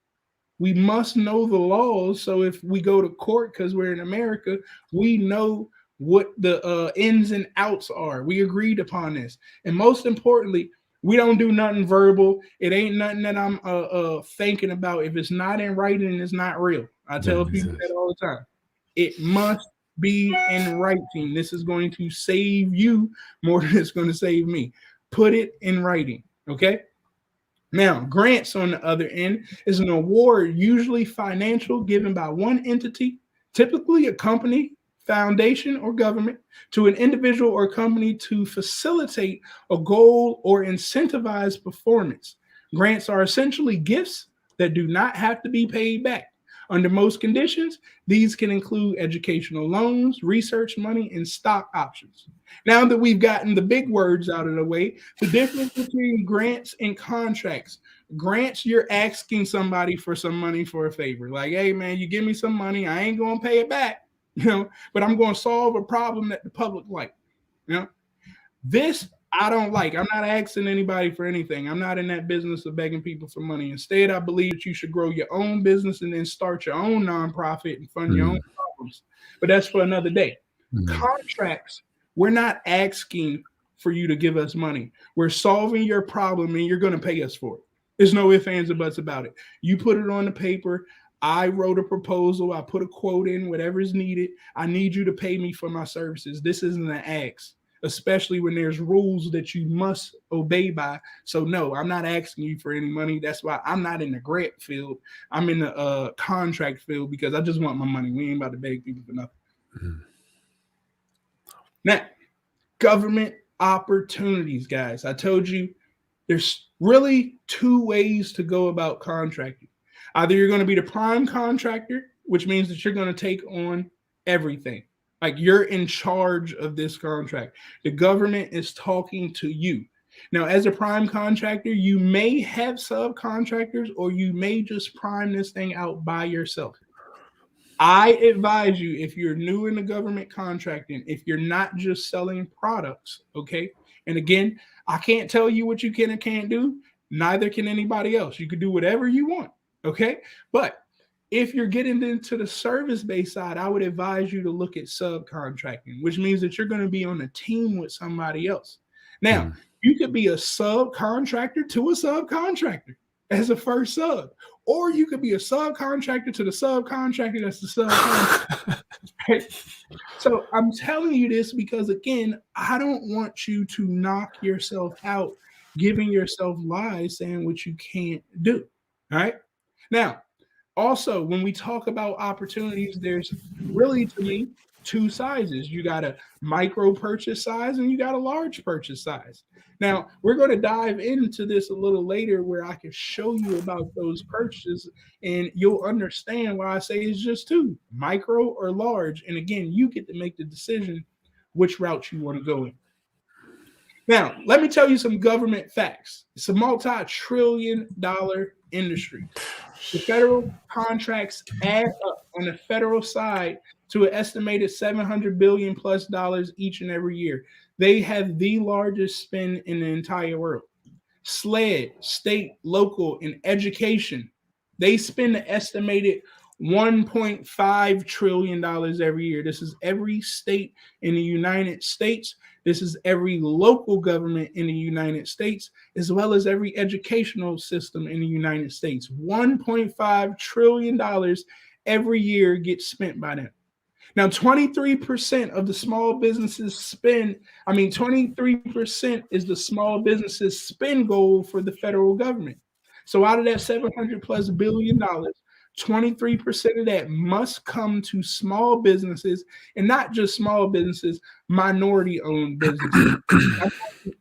Speaker 1: We must know the laws, so if we go to court, because we're in America, we know what the ins and outs are. We agreed upon this. And most importantly, we don't do nothing verbal. It ain't nothing that I'm thinking about. If it's not in writing, it's not real. I tell people that all the time. It must be in writing. This is going to save you more than it's going to save me. Put it in writing, okay? Now, grants on the other end is an award, usually financial, given by one entity, typically a company, foundation, or government, to an individual or company to facilitate a goal or incentivize performance. Grants are essentially gifts that do not have to be paid back. Under most conditions, these can include educational loans, research money, and stock options. Now that we've gotten the big words out of the way, the difference between grants and contracts. Grants, you're asking somebody for some money for a favor. Like, hey, man, you give me some money. I ain't going to pay it back. But I'm going to solve a problem that the public like. This I don't like. I'm not asking anybody for anything. I'm not in that business of begging people for money. Instead, I believe that you should grow your own business and then start your own nonprofit and fund your own problems. But that's for another day. Contracts, we're not asking for you to give us money. We're solving your problem and you're going to pay us for it. There's no ifs, ands, or buts about it. You put it on the paper. I wrote a proposal. I put a quote in, whatever is needed. I need you to pay me for my services. This isn't an ask, especially when there's rules that you must obey by. So no, I'm not asking you for any money. That's why I'm not in the grant field. I'm in the contract field because I just want my money. We ain't about to beg people for nothing. Now, government opportunities, guys. I told you there's really 2 ways to go about contracting. Either you're going to be the prime contractor, which means that you're going to take on everything. Like, you're in charge of this contract. The government is talking to you. Now, as a prime contractor, you may have subcontractors or you may just prime this thing out by yourself. I advise you, if you're new in the government contracting, if you're not just selling products, okay? And again, I can't tell you what you can and can't do. Neither can anybody else. You can do whatever you want, okay? But if you're getting into the service-based side, I would advise you to look at subcontracting, which means that you're going to be on a team with somebody else. Now, you could be a subcontractor to a subcontractor as a first sub, or you could be a subcontractor to the subcontractor that's the subcontractor. Right? So I'm telling you this because, again, I don't want you to knock yourself out, giving yourself lies, saying what you can't do. All right. Now, also, when we talk about opportunities, there's really, to me, two sizes. You got a micro purchase size and you got a large purchase size. Now, we're going to dive into this a little later where I can show you about those purchases and you'll understand why I say it's just two, micro or large. And again, you get to make the decision which route you want to go in. Now, let me tell you some government facts. It's a multi-trillion-dollar industry. The federal contracts add up on the federal side to an estimated 700 billion plus dollars each and every year. They have the largest spend in the entire world. SLED, state, local, and education, they spend an estimated $1.5 trillion every year. This is every state in the United States. This is every local government in the United States, as well as every educational system in the United States. $1.5 trillion every year gets spent by them. Now, 23% of the small businesses spend, 23% is the small businesses spend goal for the federal government. So out of that 700 plus billion dollars, 23% of that must come to small businesses, and not just small businesses, minority owned businesses. I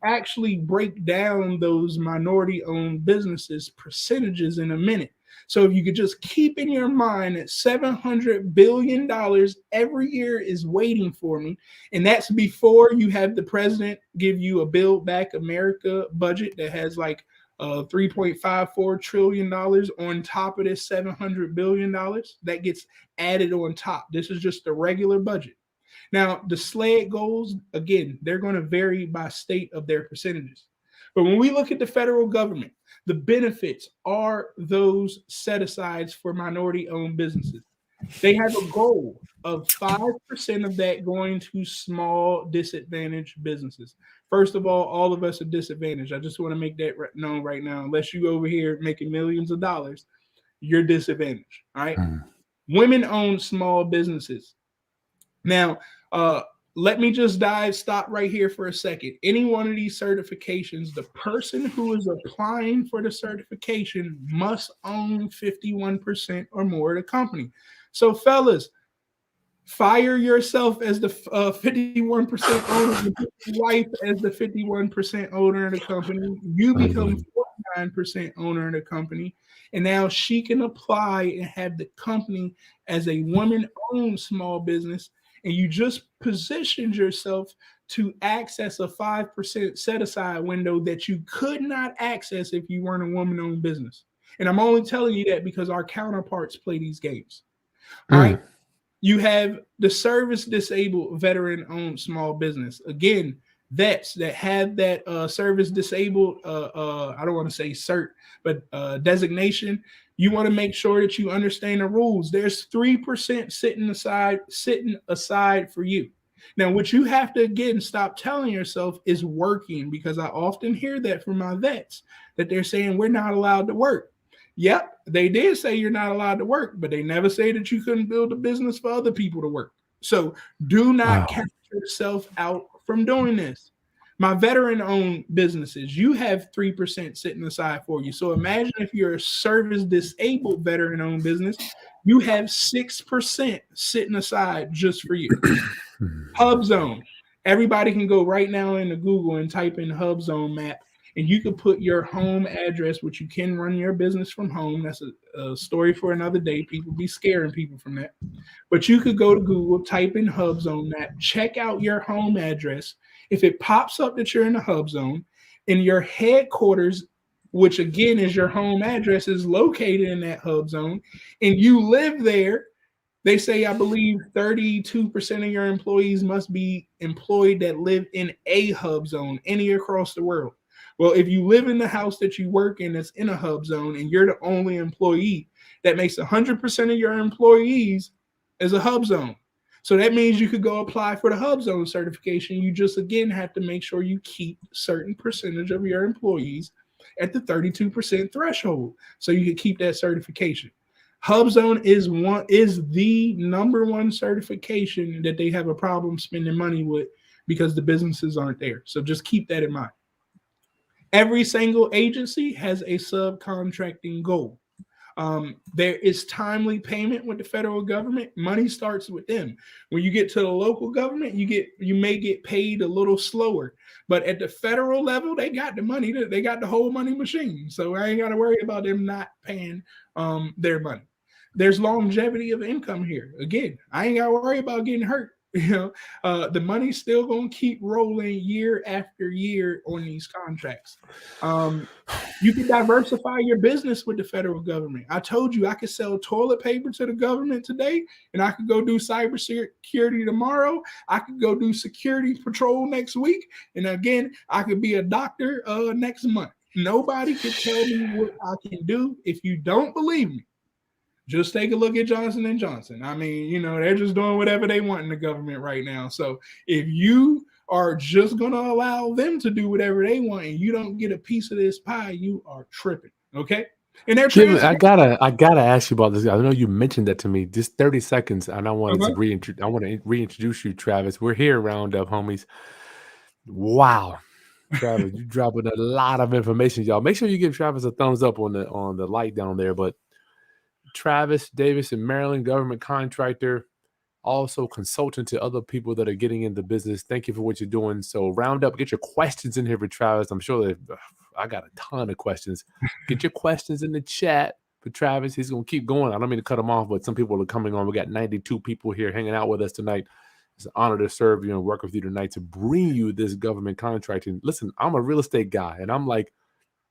Speaker 1: actually break down those minority owned businesses percentages in a minute. So if you could just keep in your mind that $700 billion every year is waiting for me, and that's before you have the president give you a Build Back America budget that has like $3.54 trillion on top of this $700 billion that gets added on top. This is just the regular budget. Now, the SLED goals, again, they're going to vary by state of their percentages. But when we look at the federal government, the benefits are those set-asides for minority-owned businesses. They have a goal of 5% of that going to small disadvantaged businesses. First of all of us are disadvantaged. I just want to make that known right now. Unless you over here making millions of dollars, you're disadvantaged. All right. Women-owned small businesses. Now, let me just stop right here for a second. Any one of these certifications, the person who is applying for the certification must own 51% or more of the company. So, fellas, fire yourself as the 51% owner, your wife as the 51% owner of the company. You become 49% owner of the company. And now she can apply and have the company as a woman-owned small business. And you just positioned yourself to access a 5% set-aside window that you could not access if you weren't a woman-owned business. And I'm only telling you that because our counterparts play these games. All right. You have the service disabled veteran-owned small business. Again, vets that have that service disabled, I don't want to say cert, but designation. You want to make sure that you understand the rules. There's 3% sitting aside for you. Now, what you have to, again, stop telling yourself is working, because I often hear that from my vets, that they're saying we're not allowed to work. Yep, they did say you're not allowed to work, but they never say that you couldn't build a business for other people to work. So do not count yourself out from doing this. My veteran-owned businesses, you have 3% sitting aside for you. So imagine if you're a service-disabled veteran-owned business, you have 6% sitting aside just for you. HubZone. Everybody can go right now into Google and type in HubZone map, and you can put your home address, which you can run your business from home. That's a story for another day. People be scaring people from that. But you could go to Google, type in HubZone map, check out your home address. If it pops up that you're in the HubZone, and your headquarters, which again is your home address, is located in that HubZone, and you live there, they say, I believe 32% of your employees must be employed that live in a HubZone, any across the world. Well, if you live in the house that you work in that's in a HubZone and you're the only employee, that makes 100% of your employees as a HubZone. So that means you could go apply for the HubZone certification. You just, again, have to make sure you keep a certain percentage of your employees at the 32% threshold so you can keep that certification. HubZone is the number one certification that they have a problem spending money with because the businesses aren't there. So just keep that in mind. Every single agency has a subcontracting goal. There is timely payment with the federal government. Money starts with them. When you get to the local government, you may get paid a little slower. But at the federal level, they got the money. They got the whole money machine. So I ain't got to worry about them not paying their money. There's longevity of income here. Again, I ain't got to worry about getting hurt. The money's still going to keep rolling year after year on these contracts. You can diversify your business with the federal government. I told you I could sell toilet paper to the government today, and I could go do cybersecurity tomorrow. I could go do security patrol next week. And again, I could be a doctor next month. Nobody can tell me what I can do. If you don't believe me, just take a look at Johnson & Johnson. I mean, they're just doing whatever they want in the government right now. So if you are just going to allow them to do whatever they want and you don't get a piece of this pie, you are tripping. Okay? And they're
Speaker 2: I gotta ask you about this. I know you mentioned that to me. Just 30 seconds, and I wanted to reintroduce you, Travis. We're here, Roundup homies. Wow, Travis, you dropping a lot of information, y'all. Make sure you give Travis a thumbs up on the light down there. But Travis Davis in Maryland, government contractor, also consultant to other people that are getting into business. Thank you for what you're doing. So round up, get your questions in here for Travis. I'm sure that I got a ton of questions. Get your questions in the chat for Travis. He's going to keep going. I don't mean to cut him off, but some people are coming on. We got 92 people here hanging out with us tonight. It's an honor to serve you and work with you tonight to bring you this government contracting. Listen, I'm a real estate guy, and I'm like,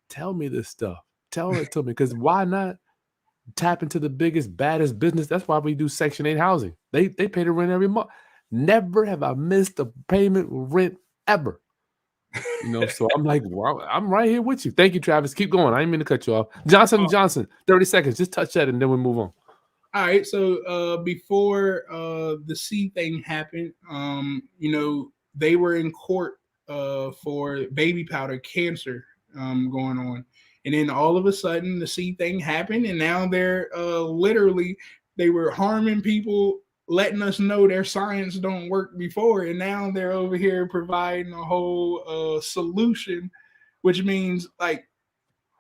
Speaker 2: tell me this stuff. Tell it to me, because why not tap into the biggest, baddest business? That's why we do Section 8 housing. They pay the rent every month. Never have I missed a payment with rent ever. So I'm like, wow, I'm right here with you. Thank you, Travis. Keep going. I didn't mean to cut you off. Johnson & Johnson, 30 seconds. Just touch that and then we move on.
Speaker 1: All right. So before the C thing happened, they were in court for baby powder cancer going on. And then all of a sudden the C thing happened. And now they're literally, they were harming people, letting us know their science don't work before. And now they're over here providing a whole solution, which means, like,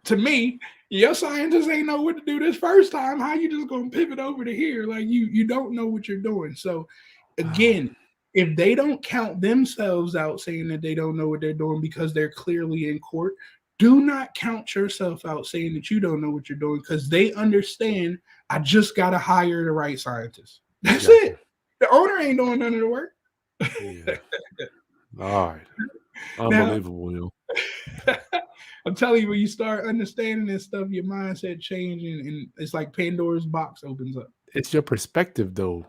Speaker 1: to me, your scientists ain't know what to do this first time. How you just going to pivot over to here? Like, you don't know what you're doing. So again, if they don't count themselves out saying that they don't know what they're doing because they're clearly in court, do not count yourself out saying that you don't know what you're doing, because they understand I just got to hire the right scientist. That's it. The owner ain't doing none of the work.
Speaker 2: Yeah. All right. Unbelievable.
Speaker 1: I'm telling you, when you start understanding this stuff, your mindset changing, and it's like Pandora's box opens up.
Speaker 2: It's your perspective, though,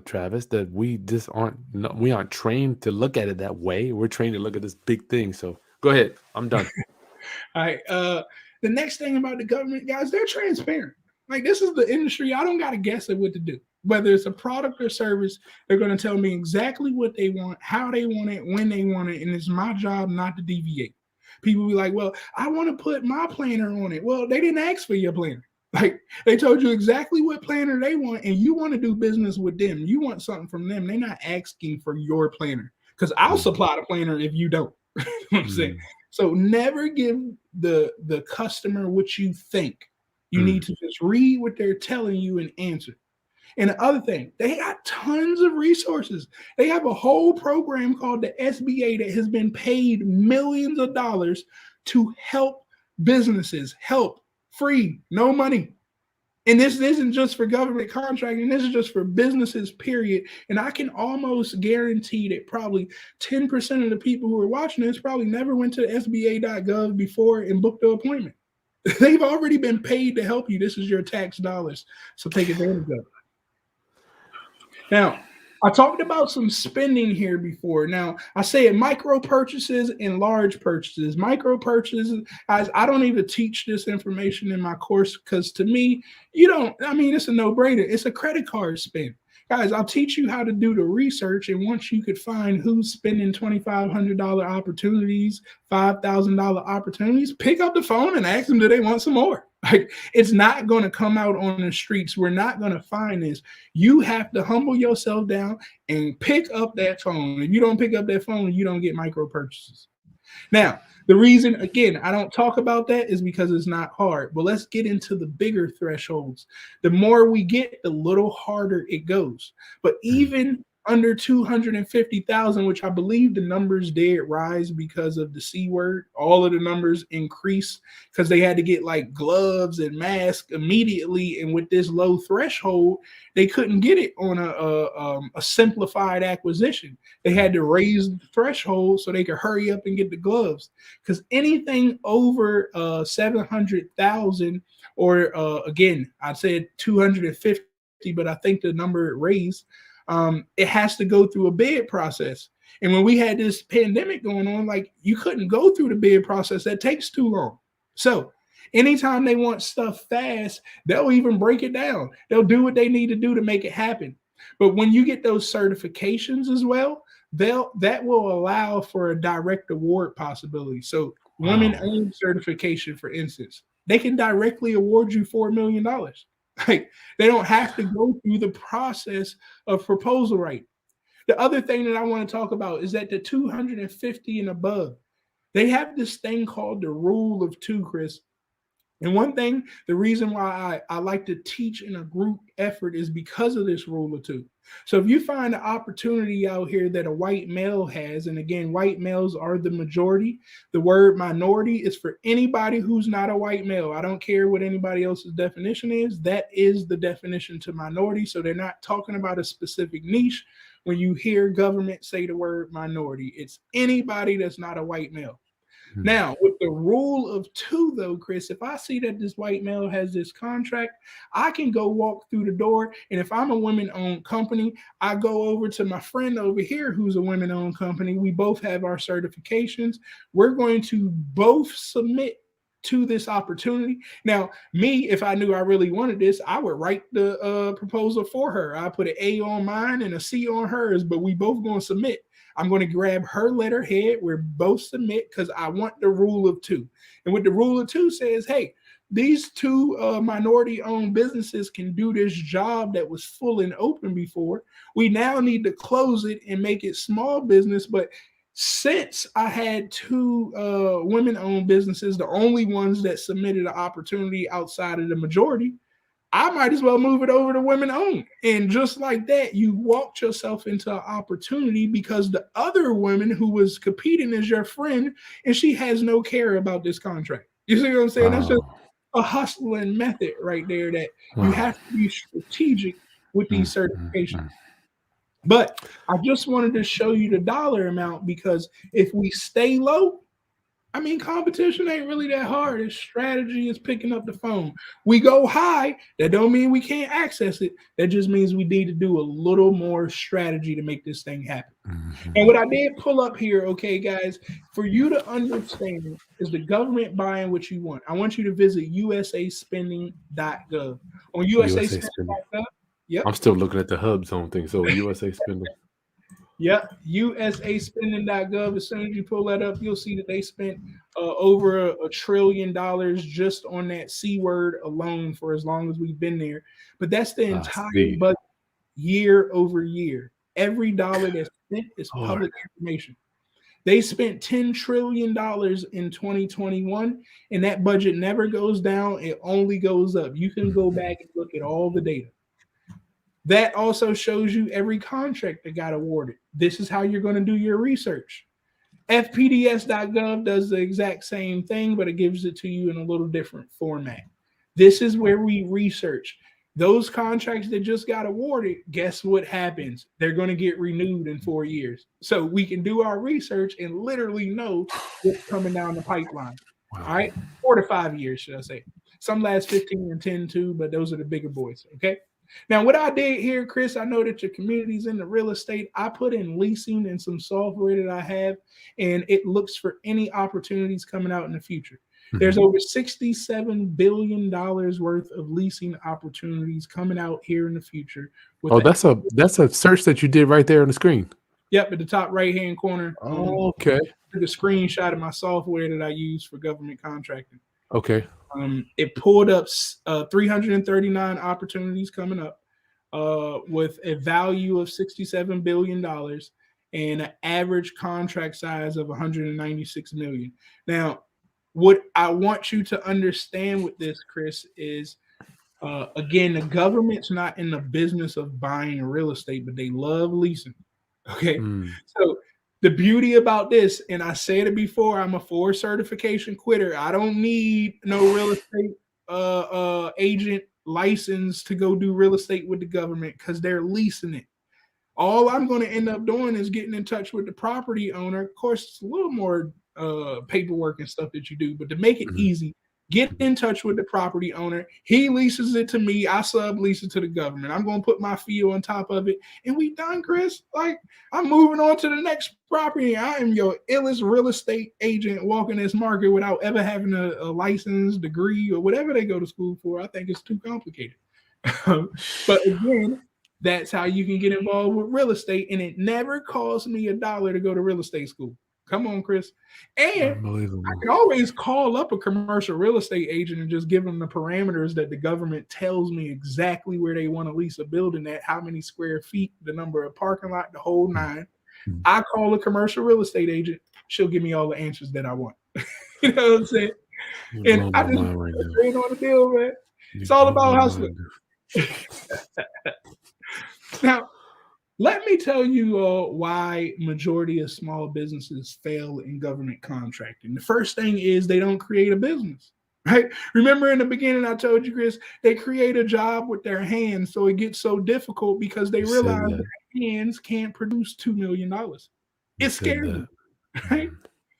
Speaker 2: Travis, that we just aren't trained to look at it that way. We're trained to look at this big thing. So go ahead. I'm done.
Speaker 1: All right. The next thing about the government, guys, they're transparent. Like, this is the industry. I don't got to guess at what to do. Whether it's a product or service, they're going to tell me exactly what they want, how they want it, when they want it, and it's my job not to deviate. People be like, well, I want to put my planner on it. Well, they didn't ask for your planner. Like, they told you exactly what planner they want, and you want to do business with them. You want something from them. They're not asking for your planner, because I'll supply the planner if you don't. You know what I'm saying? So never give the customer what you think. You need to just read what they're telling you and answer. And the other thing, they got tons of resources. They have a whole program called the SBA that has been paid millions of dollars to help businesses, help free, no money. And this isn't just for government contracting. This is just for businesses, period. And I can almost guarantee that probably 10% of the people who are watching this probably never went to SBA.gov before and booked an appointment. They've already been paid to help you. This is your tax dollars. So take advantage of it. Now, I talked about some spending here before. Now, I say it micro purchases and large purchases. Micro purchases, guys, I don't even teach this information in my course, because to me, it's a no-brainer. It's a credit card spend. Guys, I'll teach you how to do the research, and once you could find who's spending $2,500 opportunities, $5,000 opportunities, pick up the phone and ask them, do they want some more? Like, it's not going to come out on the streets. We're not going to find this. You have to humble yourself down and pick up that phone. If you don't pick up that phone, you don't get micro purchases. Now, the reason, again, I don't talk about that is because it's not hard. But let's get into the bigger thresholds. The more we get, the little harder it goes. But even under 250,000, which I believe the numbers did rise because of the C word. All of the numbers increased because they had to get like gloves and masks immediately. And with this low threshold, they couldn't get it on a simplified acquisition. They had to raise the threshold so they could hurry up and get the gloves. Because anything over 700,000, or again, I said 250, but I think the number raised. It has to go through a bid process. And when we had this pandemic going on, like, you couldn't go through the bid process. That takes too long. So anytime they want stuff fast, they'll even break it down. They'll do what they need to do to make it happen. But when you get those certifications as well, that will allow for a direct award possibility. So women-owned certification, for instance, they can directly award you $4 million. Like, they don't have to go through the process of proposal writing. The other thing that I want to talk about is that the 250 and above, they have this thing called the rule of two, Kris. And one thing, the reason why I like to teach in a group effort is because of this rule of two. So if you find an opportunity out here that a white male has, and again, white males are the majority, the word minority is for anybody who's not a white male. I don't care what anybody else's definition is. That is the definition to minority. So they're not talking about a specific niche. When you hear government say the word minority, it's anybody that's not a white male. Now, with the rule of two, though, Kris, if I see that this white male has this contract, I can go walk through the door. And if I'm a women-owned company, I go over to my friend over here who's a women-owned company. We both have our certifications. We're going to both submit to this opportunity. Now, me, if I knew I really wanted this, I would write the proposal for her. I put an A on mine and a C on hers, but we both going to submit. I'm going to grab her letterhead. We're both submit because I want the rule of two. And what the rule of two says, hey, these two minority-owned businesses can do this job that was full and open before. We now need to close it and make it small business. But since I had two women-owned businesses, the only ones that submitted an opportunity outside of the majority, I might as well move it over to women-owned. And just like that, you walked yourself into an opportunity because the other woman who was competing is your friend, and she has no care about this contract. You see what I'm saying? That's just a hustling method right there that you have to be strategic with these certifications. But I just wanted to show you the dollar amount because if we stay low, I mean, competition ain't really that hard. It's strategy, is picking up the phone. We go high, that don't mean we can't access it. That just means we need to do a little more strategy to make this thing happen. And what I did pull up here, okay, guys, for you to understand is the government buying what you want. I want you to visit usaspending.gov. On usaspending.gov, yep.
Speaker 2: I'm still looking at the hub zone thing, so USA Spending.
Speaker 1: Yep, usaspending.gov. As soon as you pull that up, you'll see that they spent over $1 trillion just on that C word alone for as long as we've been there. But that's the entire budget year over year. Every dollar that's spent is public information. They spent $10 trillion in 2021, and that budget never goes down. It only goes up. You can go back and look at all the data. That also shows you every contract that got awarded. This is how you're going to do your research. FPDS.gov does the exact same thing, but it gives it to you in a little different format. This is where we research. Those contracts that just got awarded, guess what happens? They're going to get renewed in 4 years. So we can do our research and literally know what's coming down the pipeline. Wow. All right? 4 to 5 years, should I say. Some last 15 and 10 too, but those are the bigger boys, okay? Now, what I did here, Kris, I know that your community's in the real estate. I put in leasing and some software that I have, and it looks for any opportunities coming out in the future. There's over $67 billion worth of leasing opportunities coming out here in the future.
Speaker 2: That's a search that you did right there on the screen.
Speaker 1: Yep, at the top right-hand corner.
Speaker 2: Okay.
Speaker 1: I took a screenshot of my software that I use for government contracting.
Speaker 2: Okay.
Speaker 1: It pulled up 339 opportunities coming up with a value of $67 billion and an average contract size of 196 million. Now, what I want you to understand with this, Kris, is again, the government's not in the business of buying real estate, but they love leasing. Okay. So the beauty about this, and I said it before, I'm a 4 certification quitter. I don't need no real estate agent license to go do real estate with the government because they're leasing it. All I'm going to end up doing is getting in touch with the property owner. Of course, it's a little more paperwork and stuff that you do, but to make it easy, get in touch with the property owner. He leases it to me. I sublease it to the government. I'm going to put my fee on top of it, and we done, Kris. Like, I'm moving on to the next property. I am your illest real estate agent walking this market without ever having a license, degree, or whatever they go to school for. I think it's too complicated. But again, that's how you can get involved with real estate, and it never costs me $1 to go to real estate school. Come on, Kris. And I can always call up a commercial real estate agent and just give them the parameters that the government tells me exactly where they want to lease a building at, how many square feet, the number of parking lot, the whole nine. I call a commercial real estate agent. She'll give me all the answers that I want. You know what I'm saying? And I just straight on the deal, man. It's all about hustling. Now, let me tell you why majority of small businesses fail in government contracting. The first thing is they don't create a business, right? Remember in the beginning I told you, Kris, they create a job with their hands, so it gets so difficult because they realize their hands can't produce $2 million. It's scary, right?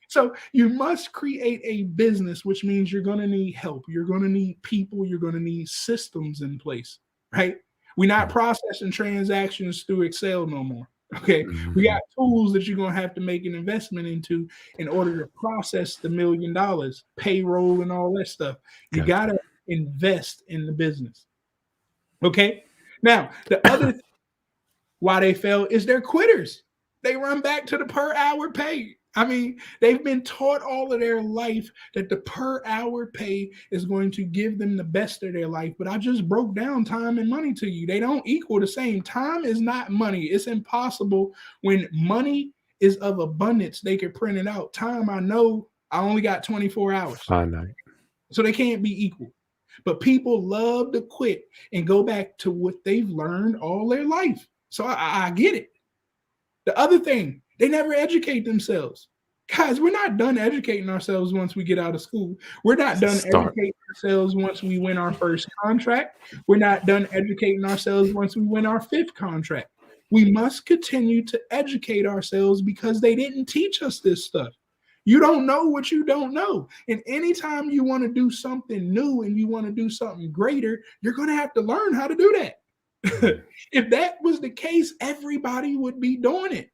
Speaker 1: So you must create a business, which means you're going to need help. You're going to need people. You're going to need systems in place, right? We're not processing transactions through Excel no more. Okay. We got tools that you're going to have to make an investment into in order to process the $1 million, payroll and all that stuff. You got to invest in the business. Okay. Now, the other thing why they fail is they're quitters. They run back to the per hour pay. I mean, they've been taught all of their life that the per hour pay is going to give them the best of their life. But I just broke down time and money to you. They don't equal the same. Time is not money. It's impossible. When money is of abundance, they can print it out. Time, I know I only got 24 hours.
Speaker 2: Finite.
Speaker 1: So they can't be equal. But people love to quit and go back to what they've learned all their life. So I get it. The other thing, they never educate themselves. Guys, we're not done educating ourselves once we get out of school. We're not done educating ourselves once we win our first contract. We're not done educating ourselves once we win our 5th contract. We must continue to educate ourselves because they didn't teach us this stuff. You don't know what you don't know. And anytime you want to do something new and you want to do something greater, you're going to have to learn how to do that. If that was the case, everybody would be doing it.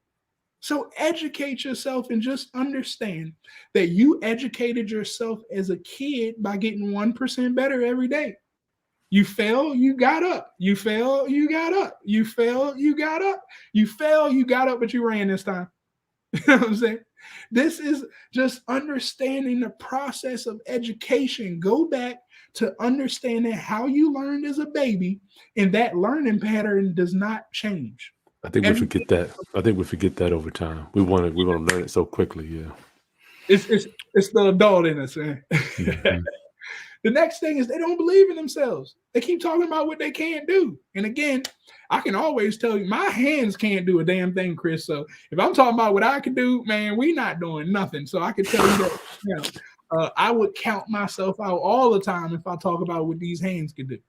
Speaker 1: So educate yourself and just understand that you educated yourself as a kid by getting 1% better every day. You fail, you got up. You fail, you got up. You fail, you got up. You fail, you got up, but you ran this time. You know what I'm saying? This is just understanding the process of education. Go back to understanding how you learned as a baby, and that learning pattern does not change.
Speaker 2: I think we forget that. I think we forget that over time. We want to learn it so quickly. Yeah,
Speaker 1: it's the adult in us, man. The next thing is they don't believe in themselves. They keep talking about what they can't do. And again, I can always tell you, my hands can't do a damn thing, Kris. So if I'm talking about what I can do, man, we not doing nothing. So I can tell you that, you know, I would count myself out all the time if I talk about what these hands can do.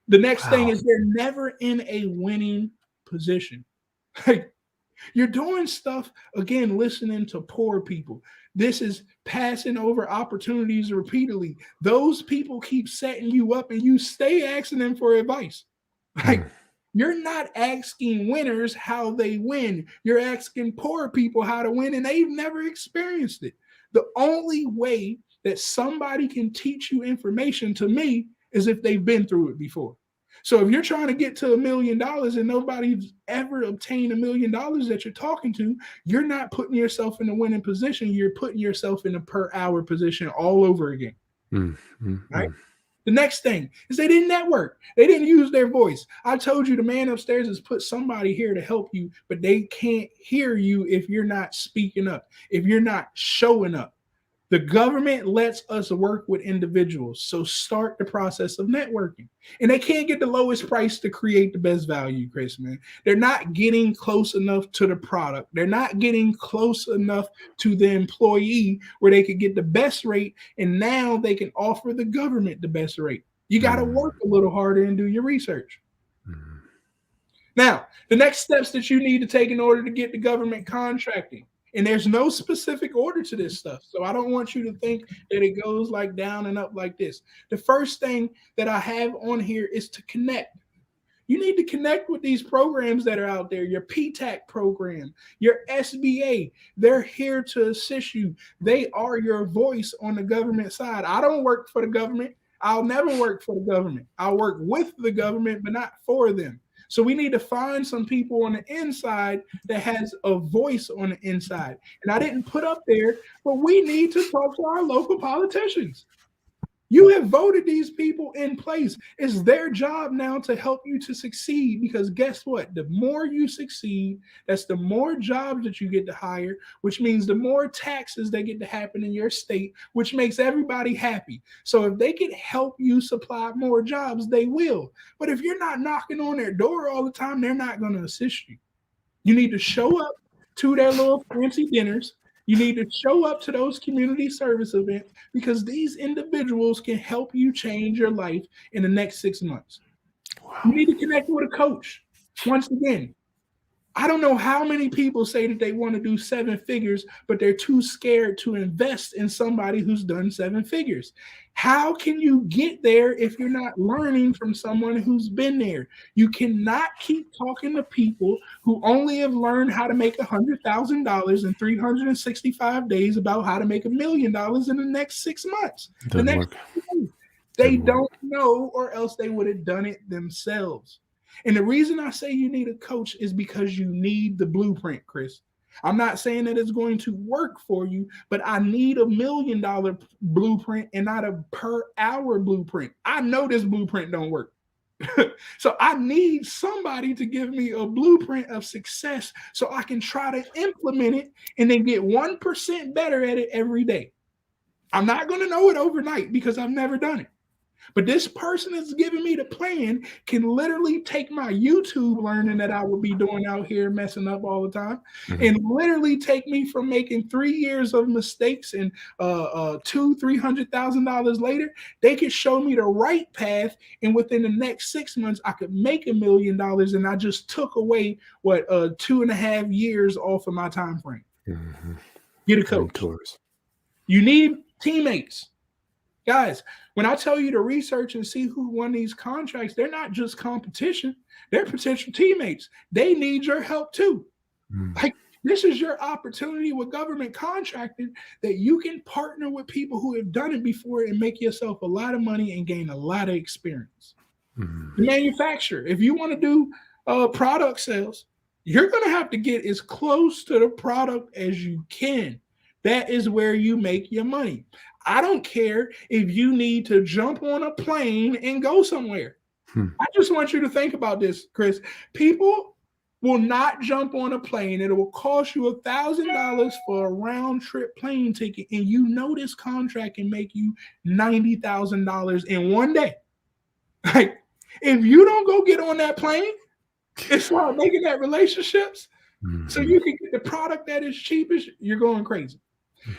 Speaker 1: The next thing is they're never in a winning position. Like, you're doing stuff, again, listening to poor people. This is passing over opportunities repeatedly. Those people keep setting you up and you stay asking them for advice. Like, you're not asking winners how they win. You're asking poor people how to win, and they've never experienced it. The only way that somebody can teach you information, to me, is if they've been through it before. So if you're trying to get to $1 million and nobody's ever obtained $1 million that you're talking to, you're not putting yourself in a winning position. You're putting yourself in a per hour position all over again. Right? The next thing is they didn't network. They didn't use their voice. I told you the man upstairs has put somebody here to help you, but they can't hear you if you're not speaking up, if you're not showing up. The government lets us work with individuals. So start the process of networking. And they can't get the lowest price to create the best value, Kris, man. They're not getting close enough to the product. They're not getting close enough to the employee where they could get the best rate. And now they can offer the government the best rate. You got to work a little harder and do your research. Now, the next steps that you need to take in order to get the government contracting. And there's no specific order to this stuff. So I don't want you to think that it goes like down and up like this. The first thing that I have on here is to connect. You need to connect with these programs that are out there, your PTAC program, your SBA. They're here to assist you. They are your voice on the government side. I don't work for the government. I'll never work for the government. I'll work with the government, but not for them. So we need to find some people on the inside that has a voice on the inside. And I didn't put up there, but we need to talk to our local politicians. You have voted these people in place. It's their job now to help you to succeed, because guess what? The more you succeed, that's the more jobs that you get to hire, which means the more taxes that get to happen in your state, which makes everybody happy. So if they can help you supply more jobs, they will. But if you're not knocking on their door all the time, they're not going to assist you. You need to show up to their little fancy dinners. You need to show up to those community service events, because these individuals can help you change your life in the next 6 months. Wow. You need to connect with a coach. Once again, I don't know how many people say that they want to do 7 figures, but they're too scared to invest in somebody who's done 7 figures. How can you get there if you're not learning from someone who's been there? You cannot keep talking to people who only have learned how to make $100,000 in 365 days about how to make $1 million in the next 6 months. They don't know, or else they would have done it themselves. And the reason I say you need a coach is because you need the blueprint, Kris. I'm not saying that it's going to work for you, but I need $1 million blueprint and not a per hour blueprint. I know this blueprint don't work. So I need somebody to give me a blueprint of success so I can try to implement it and then get 1% better at it every day. I'm not going to know it overnight because I've never done it. But this person that's giving me the plan can literally take my YouTube learning that I would be doing out here messing up all the time, and literally take me from making 3 years of mistakes and $200,000-$300,000 later. They could show me the right path, and within the next 6 months, I could make $1 million, and I just took away 2.5 years off of my time frame. Get a coach. You need teammates. Guys, when I tell you to research and see who won these contracts, they're not just competition. They're potential teammates. They need your help too. Like, this is your opportunity with government contracting, that you can partner with people who have done it before and make yourself a lot of money and gain a lot of experience. The manufacturer, if you want to do product sales, you're going to have to get as close to the product as you can. That is where you make your money. I don't care if you need to jump on a plane and go somewhere. I just want you to think about this, Kris. People will not jump on a plane. It will cost you $1,000 for a round trip plane ticket, and you know this contract can make you $90,000 in one day. Like, if you don't go get on that plane and start making that relationships so you can get the product that is cheapest, you're going crazy.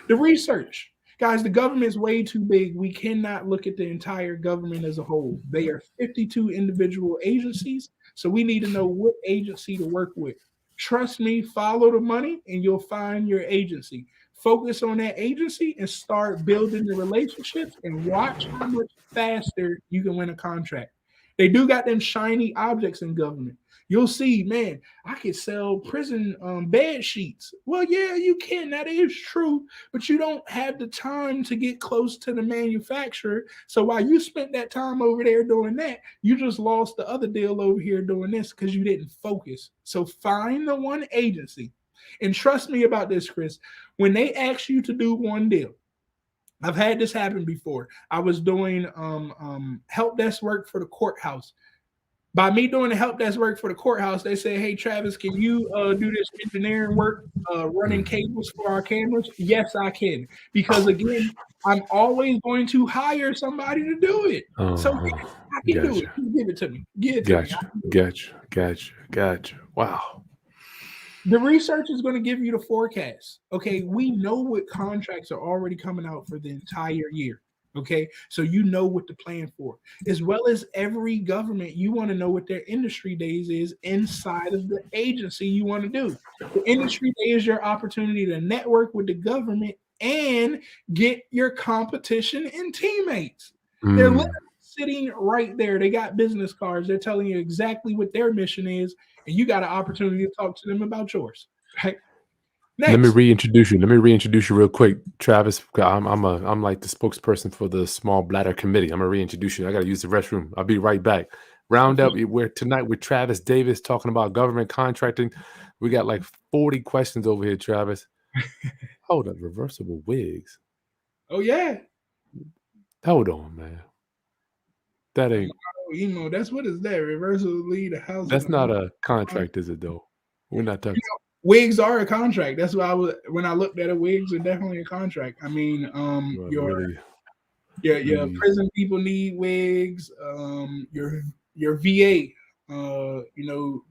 Speaker 1: The research. Guys, the government's way too big. We cannot look at the entire government as a whole. They are 52 individual agencies, so we need to know what agency to work with. Trust me, follow the money, and you'll find your agency. Focus on that agency and start building the relationships, and watch how much faster you can win a contract. They do got them shiny objects in government. You'll see, man, I could sell prison bed sheets. Well, yeah, you can. That is true. But you don't have the time to get close to the manufacturer. So while you spent that time over there doing that, you just lost the other deal over here doing this because you didn't focus. So find the one agency. And trust me about this, Kris. When they ask you to do one deal, I've had this happen before. I was doing help desk work for the courthouse. By me doing the help desk work for the courthouse, they say, "Hey, Travis, can you do this engineering work, running
Speaker 2: Mm.
Speaker 1: cables for our cameras?" Yes, I can, because
Speaker 2: Oh,
Speaker 1: again, I'm always going to hire somebody to do it. So
Speaker 2: uh-huh.
Speaker 1: yeah, I can do it.
Speaker 2: Gotcha.
Speaker 1: Give it to me. Give it to me.
Speaker 2: Gotcha. Gotcha. Gotcha. Gotcha. Wow.
Speaker 1: The research is going to give you the forecast. Okay, we know what contracts are already coming out for the entire year. Okay, so you know what to plan for, as well as every government. You want to know what their industry days is inside of the agency you want to do. The industry day is your opportunity to network with the government and get your competition and teammates. They're literally
Speaker 2: Mm.
Speaker 1: sitting right there. They got business cards. They're telling you exactly what their mission is, and you got an opportunity to talk to them about yours. Right?
Speaker 2: Let me
Speaker 1: Next,
Speaker 2: reintroduce you. Let me reintroduce you real quick, Travis. I'm like the spokesperson for the small bladder committee. I'm gonna reintroduce you. I gotta use the restroom. I'll be right back. Round up. We're tonight with Travis Davis talking about government contracting. We got like 40 questions over here, Travis. Hold up, reversible wigs.
Speaker 1: oh yeah,
Speaker 2: Hold on, man. That
Speaker 1: a
Speaker 2: ain't.
Speaker 1: model emo. That's what is that? Reversal lead a house in
Speaker 2: That's
Speaker 1: a
Speaker 2: not
Speaker 1: model.
Speaker 2: a contract, is it? Though we're not talking.
Speaker 1: Wigs are a contract. That's why I was when I looked at it. Wigs are definitely a contract. I mean,
Speaker 2: Well,
Speaker 1: your
Speaker 2: really,
Speaker 1: your
Speaker 2: really.
Speaker 1: prison people need wigs. Your VA,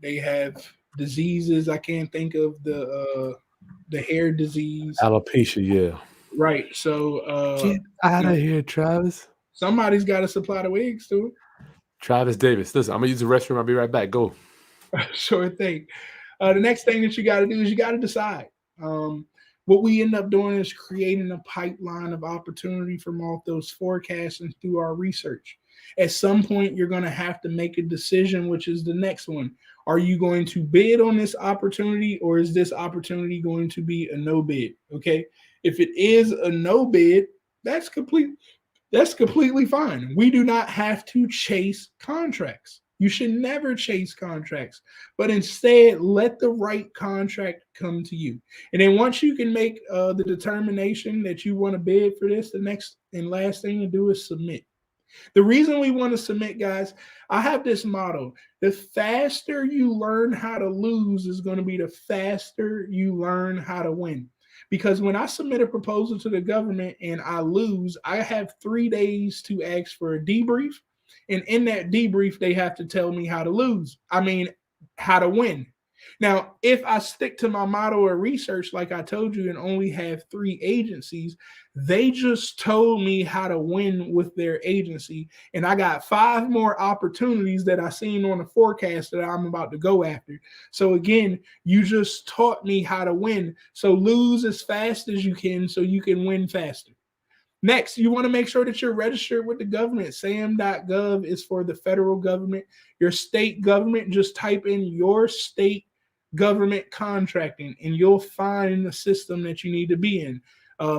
Speaker 1: they have diseases. I can't think of the hair disease.
Speaker 2: Alopecia, yeah.
Speaker 1: Right. So
Speaker 2: Get out
Speaker 1: you
Speaker 2: of
Speaker 1: know,
Speaker 2: here, Travis.
Speaker 1: somebody's got to supply the wigs to
Speaker 2: Travis Davis. Listen, I'm gonna use the restroom. I'll be right back. Go.
Speaker 1: it. Sure thing. The next thing that you got to do is you got to decide. Um, what we end up doing is creating a pipeline of opportunity from all those forecasts and through our research. At some point, you're going to have to make a decision, which is the next one. Are you going to bid on this opportunity, or is this opportunity going to be a no bid? Okay. If it is a no bid, that's complete. That's completely fine. We do not have to chase contracts. You should never chase contracts, but instead let the right contract come to you. And then once you can make the determination that you want to bid for this, the next and last thing to do is submit. The reason we want to submit, guys, I have this motto: the faster you learn how to lose is going to be the faster you learn how to win. Because when I submit a proposal to the government and I lose, I have 3 days to ask for a debrief. And in that debrief, they have to tell me how to lose. I mean, how to win. Now, if I stick to my motto of research, like I told you, and only have 3 agencies, they just told me how to win with their agency. And I got 5 more opportunities that I seen on the forecast that I'm about to go after. So again, you just taught me how to win. So lose as fast as you can so you can win faster. Next, you want to make sure that you're registered with the government. SAM.gov is for the federal government. Your state government, just type in your state government contracting and you'll find the system that you need to be in.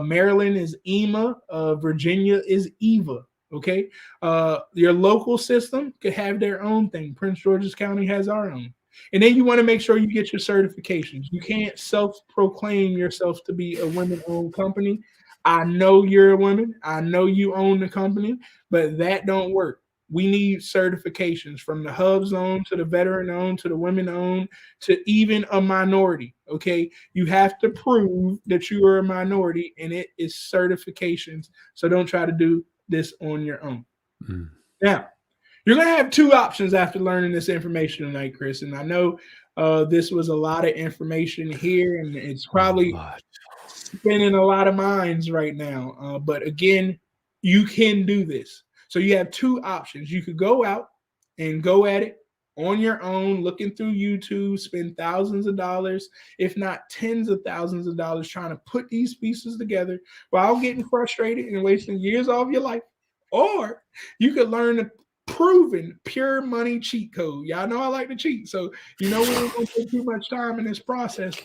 Speaker 1: Maryland is EMA, Virginia is EVA. Okay. Your local system could have their own thing. Prince George's County has our own. And then you want to make sure you get your certifications. You can't self proclaim yourself to be a women owned company. I know you're a woman. I know you own the company, but that don't work. We need certifications from the hub zone to the veteran owned to the women owned to even a minority. Okay. You have to prove that you are a minority and it is certifications. So don't try to do this on your own.
Speaker 2: Mm.
Speaker 1: Now, you're going to have 2 options after learning this information tonight, Chris. And I know this was a lot of information here, and it's probably spinning a lot of minds right now. But again, you can do this. So you have 2 options. You could go out and go at it on your own, looking through YouTube, spend thousands of dollars, if not tens of thousands of dollars, trying to put these pieces together while getting frustrated and wasting years off your life. Or you could learn the proven pure money cheat code. Y'all know I like to cheat. So, we ain't going to take too much time in this process.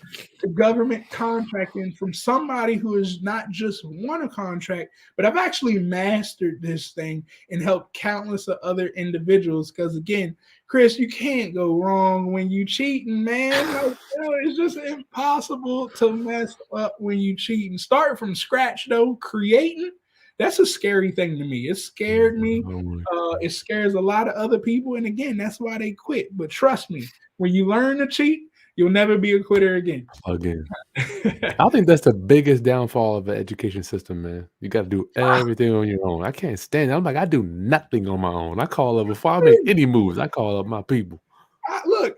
Speaker 1: The government contracting from somebody who has not just won a contract, but I've actually mastered this thing and helped countless of other individuals. Because again, Chris, you can't go wrong when you cheating, man. Like, it's just impossible to mess up when you cheat. And start from scratch, though, creating That's a scary thing to me. It scared me.
Speaker 2: Oh,
Speaker 1: It scares a lot of other people. And again, that's why they quit. But trust me, when you learn to cheat, you'll never be a quitter again.
Speaker 2: again. I think that's the biggest downfall of the education system, man. You got to do everything on your own. I can't stand it. I'm like, I do nothing on my own. I call up before I make any moves. I call up my people.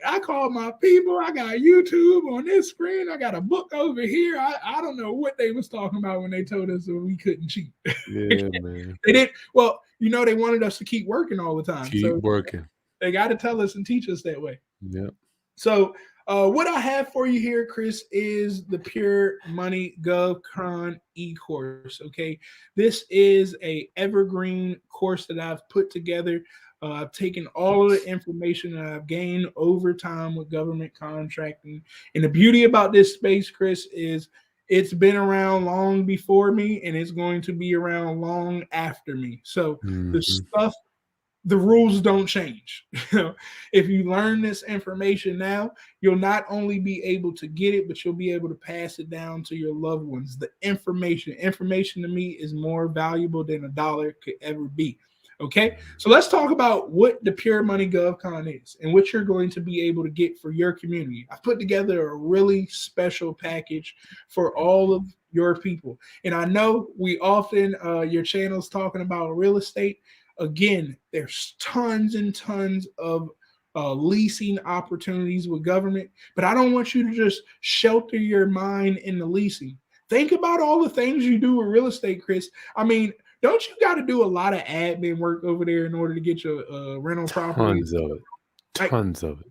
Speaker 1: I call my people. I got YouTube on this screen. I got a book over here. I don't know what they was talking about when they told us that we couldn't cheat.
Speaker 2: Yeah, man.
Speaker 1: They didn't. Well, they wanted us to keep working all the time.
Speaker 2: Keep working.
Speaker 1: They got to tell us and teach us that way.
Speaker 2: Yeah.
Speaker 1: So what I have for you here, Kris, is the Pure Money Govcon e-course. Okay, this is a evergreen course that I've put together. I've taken all of the information that I've gained over time with government contracting. And the beauty about this space, Kris, is it's been around long before me, and it's going to be around long after me. So the rules don't change. If you learn this information now, you'll not only be able to get it, but you'll be able to pass it down to your loved ones. The information to me is more valuable than $1 could ever be. Okay, so let's talk about what the Pure Money GovCon is and what you're going to be able to get for your community. I've put together a really special package for all of your people. And I know we often, your channel's talking about real estate. Again, there's tons and tons of leasing opportunities with government, but I don't want you to just shelter your mind in the leasing. Think about all the things you do with real estate, Kris. I mean, don't you got to do a lot of admin work over there in order to get your rental property?
Speaker 2: Tons of it.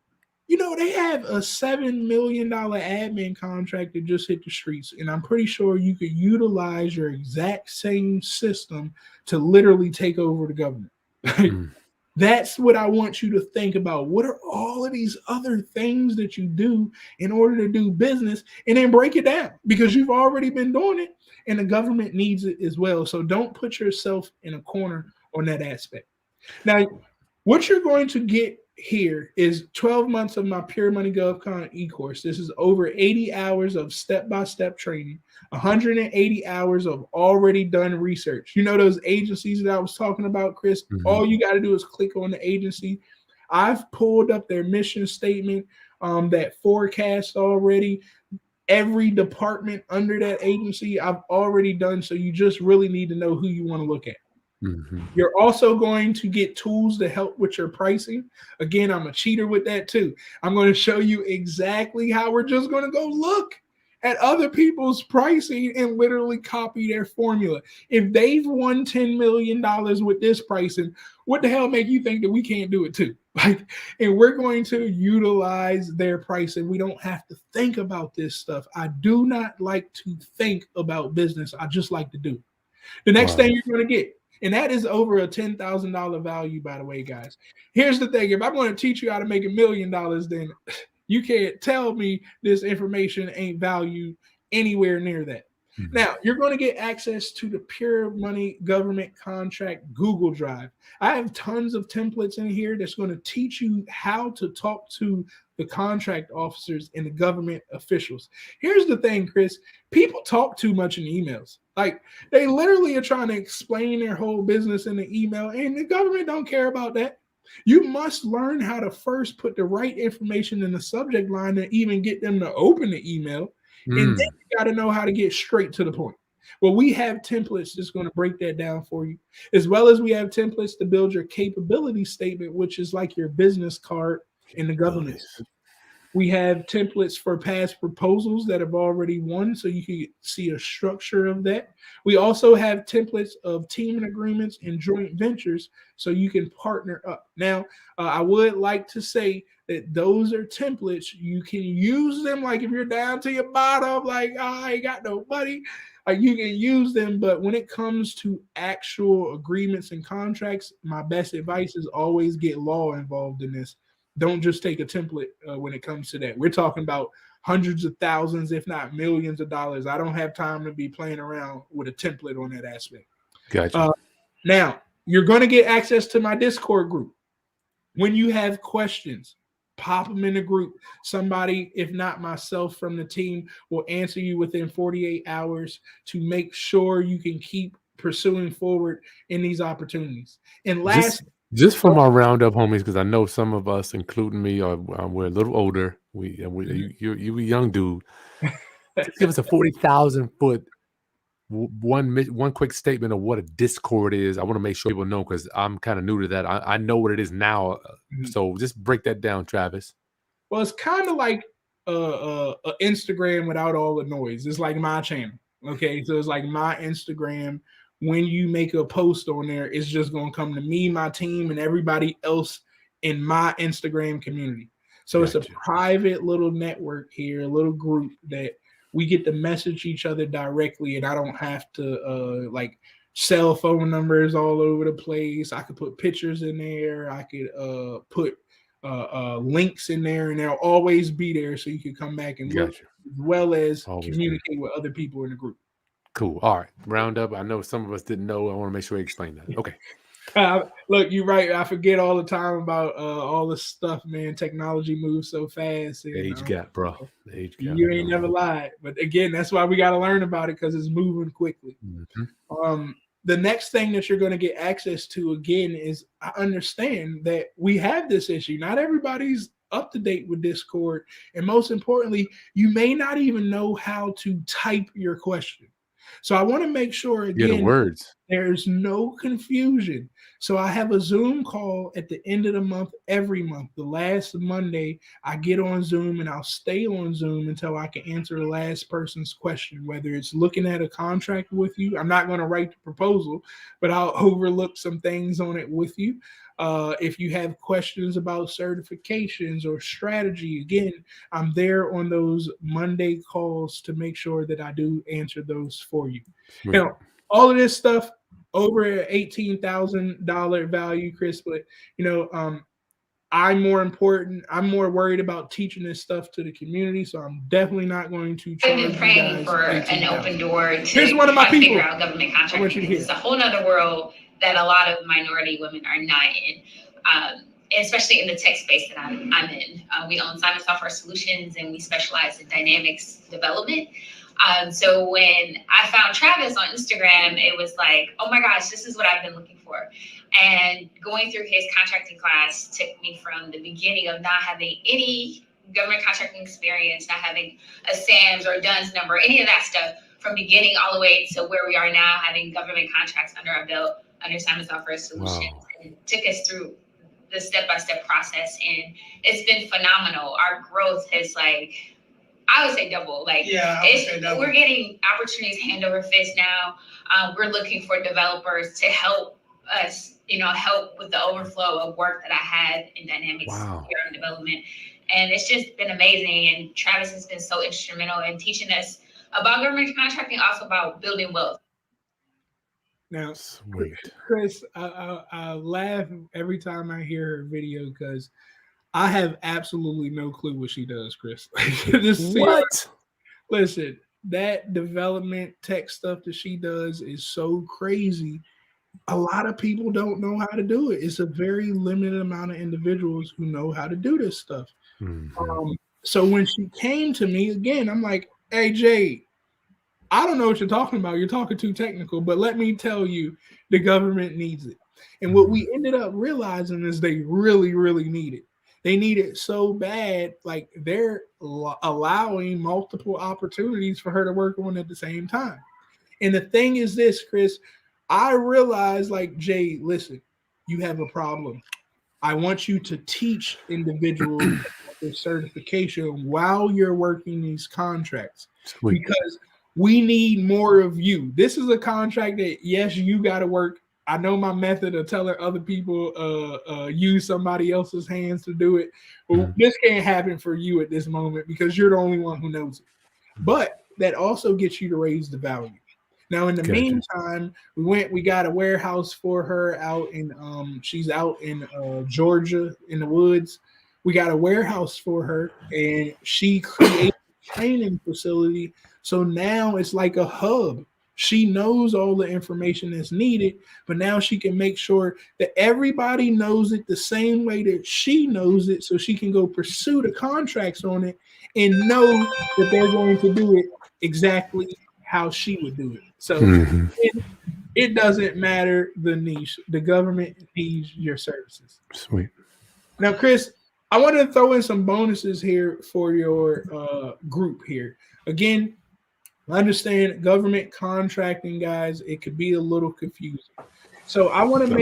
Speaker 1: They have a $7 million admin contract that just hit the streets, and I'm pretty sure you could utilize your exact same system to literally take over the government. That's what I want you to think about. What are all of these other things that you do in order to do business, and then break it down, because you've already been doing it and the government needs it as well. So don't put yourself in a corner on that aspect. Now, what you're going to get here is 12 months of my Pure Money GovCon e-course. This is over 80 hours of step-by-step training, 180 hours of already done research. Those agencies that I was talking about, Kris, all you got to do is click on the agency. I've pulled up their mission statement, that forecast already. Every department under that agency I've already done. So you just really need to know who you want to look at. You're also going to get tools to help with your pricing. Again, I'm a cheater with that too. I'm going to show you exactly how we're just going to go look at other people's pricing and literally copy their formula. If they've won $10 million with this pricing, what the hell make you think that we can't do it too? And we're going to utilize their pricing. We don't have to think about this stuff. I do not like to think about business. I just like to do it. The next thing you're going to get, and that is over a $10,000 value, by the way, guys. Here's the thing. If I'm going to teach you how to make $1 million, then you can't tell me this information ain't valued anywhere near that. Now, you're going to get access to the Pure Money Government Contract Google Drive. I have tons of templates in here that's going to teach you how to talk to the contract officers and the government officials. Here's the thing, Kris. People talk too much in emails. They literally are trying to explain their whole business in the email, and the government don't care about that. You must learn how to first put the right information in the subject line to even get them to open the email. And then you got to know how to get straight to the point. Well, we have templates that's going to break that down for you, as well as we have templates to build your capability statement, which is like your business card in the government. We have templates for past proposals that have already won, so you can see a structure of that. We also have templates of teaming agreements and joint ventures, so you can partner up. Now, I would like to say that those are templates. You can use them, like if you're down to your bottom, like, oh, I ain't got no money, you can use them. But when it comes to actual agreements and contracts, my best advice is always get law involved in this. Don't just take a template when it comes to that. We're talking about hundreds of thousands, if not millions of dollars. I don't have time to be playing around with a template on that aspect.
Speaker 2: Gotcha.
Speaker 1: Now, you're going to get access to my Discord group. When you have questions, pop them in the group. Somebody, if not myself from the team, will answer you within 48 hours to make sure you can keep pursuing forward in these opportunities. And last,
Speaker 2: just from our roundup, homies, because I know some of us, including me, we're a little older. You a young dude. Just give us a 40,000 foot one quick statement of what a Discord is. I want to make sure people know, because I'm kind of new to that. I know what it is now. So just break that down, Travis.
Speaker 1: Well, it's kind of like Instagram without all the noise. It's like my channel. Okay, so it's like my Instagram. When you make a post on there, it's just going to come to me, my team, and everybody else in my Instagram community. So it's a private little network here, a little group that we get to message each other directly, and I don't have to like cell phone numbers all over the place. I could put pictures in there. I could put links in there, and they'll always be there, so you can come back and look, as well as communicate with other people in the group.
Speaker 2: Cool. All right. Roundup. I know some of us didn't know. I want to make sure I explain that. Okay.
Speaker 1: Look, you're right. I forget all the time about all this stuff, man. Technology moves so fast. And,
Speaker 2: age gap, bro. Age gap.
Speaker 1: You ain't never lied. But again, that's why we got to learn about it, because it's moving quickly. The next thing that you're going to get access to, again, is I understand that we have this issue. Not everybody's up to date with Discord. And most importantly, you may not even know how to type your question. So I want to make sure, again, there's no confusion. So I have a Zoom call at the end of the month, every month. The last Monday, I get on Zoom, and I'll stay on Zoom until I can answer the last person's question, whether it's looking at a contract with you. I'm not going to write the proposal, but I'll overlook some things on it with you. If you have questions about certifications or strategy, again, I'm there on those Monday calls to make sure that I do answer those for you. Now, all of this stuff over $18,000 value, Kris, but I'm more worried about teaching this stuff to the community, so I'm definitely not going to charge you guys.
Speaker 4: I've been praying for an open door to
Speaker 1: Here's one of my people.
Speaker 4: figure out government contracting. It's a whole nother world that a lot of minority women are not in, especially in the tech space that I'm in. We own Simon Software Solutions, and we specialize in dynamics development. So when I found Travis on Instagram, it was like, oh my gosh, this is what I've been looking for. And going through his contracting class took me from the beginning of not having any government contracting experience, not having a SAMS or a DUNS number, any of that stuff, from beginning all the way to where we are now, having government contracts under our belt, under Simon Software Solutions. Wow. And it took us through the step-by-step process, and it's been phenomenal. Our growth has, I would say double. We're getting opportunities hand over fist now. We're looking for developers to help us, help with the overflow of work that I had in Dynamics here in development. And it's just been amazing. And Travis has been so instrumental in teaching us about government contracting, also about building wealth.
Speaker 1: Now, Kris, I laugh every time I hear her video, because I have absolutely no clue what she does, Kris.
Speaker 2: What?
Speaker 1: Listen, that development tech stuff that she does is so crazy. A lot of people don't know how to do it. It's a very limited amount of individuals who know how to do this stuff. So when she came to me again, I'm like, hey, Jay, I don't know what you're talking about. You're talking too technical, but let me tell you, the government needs it. And what we ended up realizing is they really, really need it. They need it so bad, like they're allowing multiple opportunities for her to work on at the same time. And the thing is this, Kris, I realized, Jay, listen, you have a problem. I want you to teach individuals their certification while you're working these contracts. Sweet. Because we need more of you. This is a contract that, yes, you got to work. I know my method of telling other people use somebody else's hands to do it. But this can't happen for you at this moment, because you're the only one who knows it. But that also gets you to raise the value. Now, in the meantime, we got a warehouse for her out in, she's out in Georgia in the woods. We got a warehouse for her, and she created a training facility. So now it's like a hub. She knows all the information that's needed, but now she can make sure that everybody knows it the same way that she knows it, so she can go pursue the contracts on it and know that they're going to do it exactly how she would do it. So It doesn't matter the niche. The government needs your services.
Speaker 2: Sweet.
Speaker 1: Now, Kris, I want to throw in some bonuses here for your group here. Again, I understand government contracting, guys. It could be a little confusing. So I want to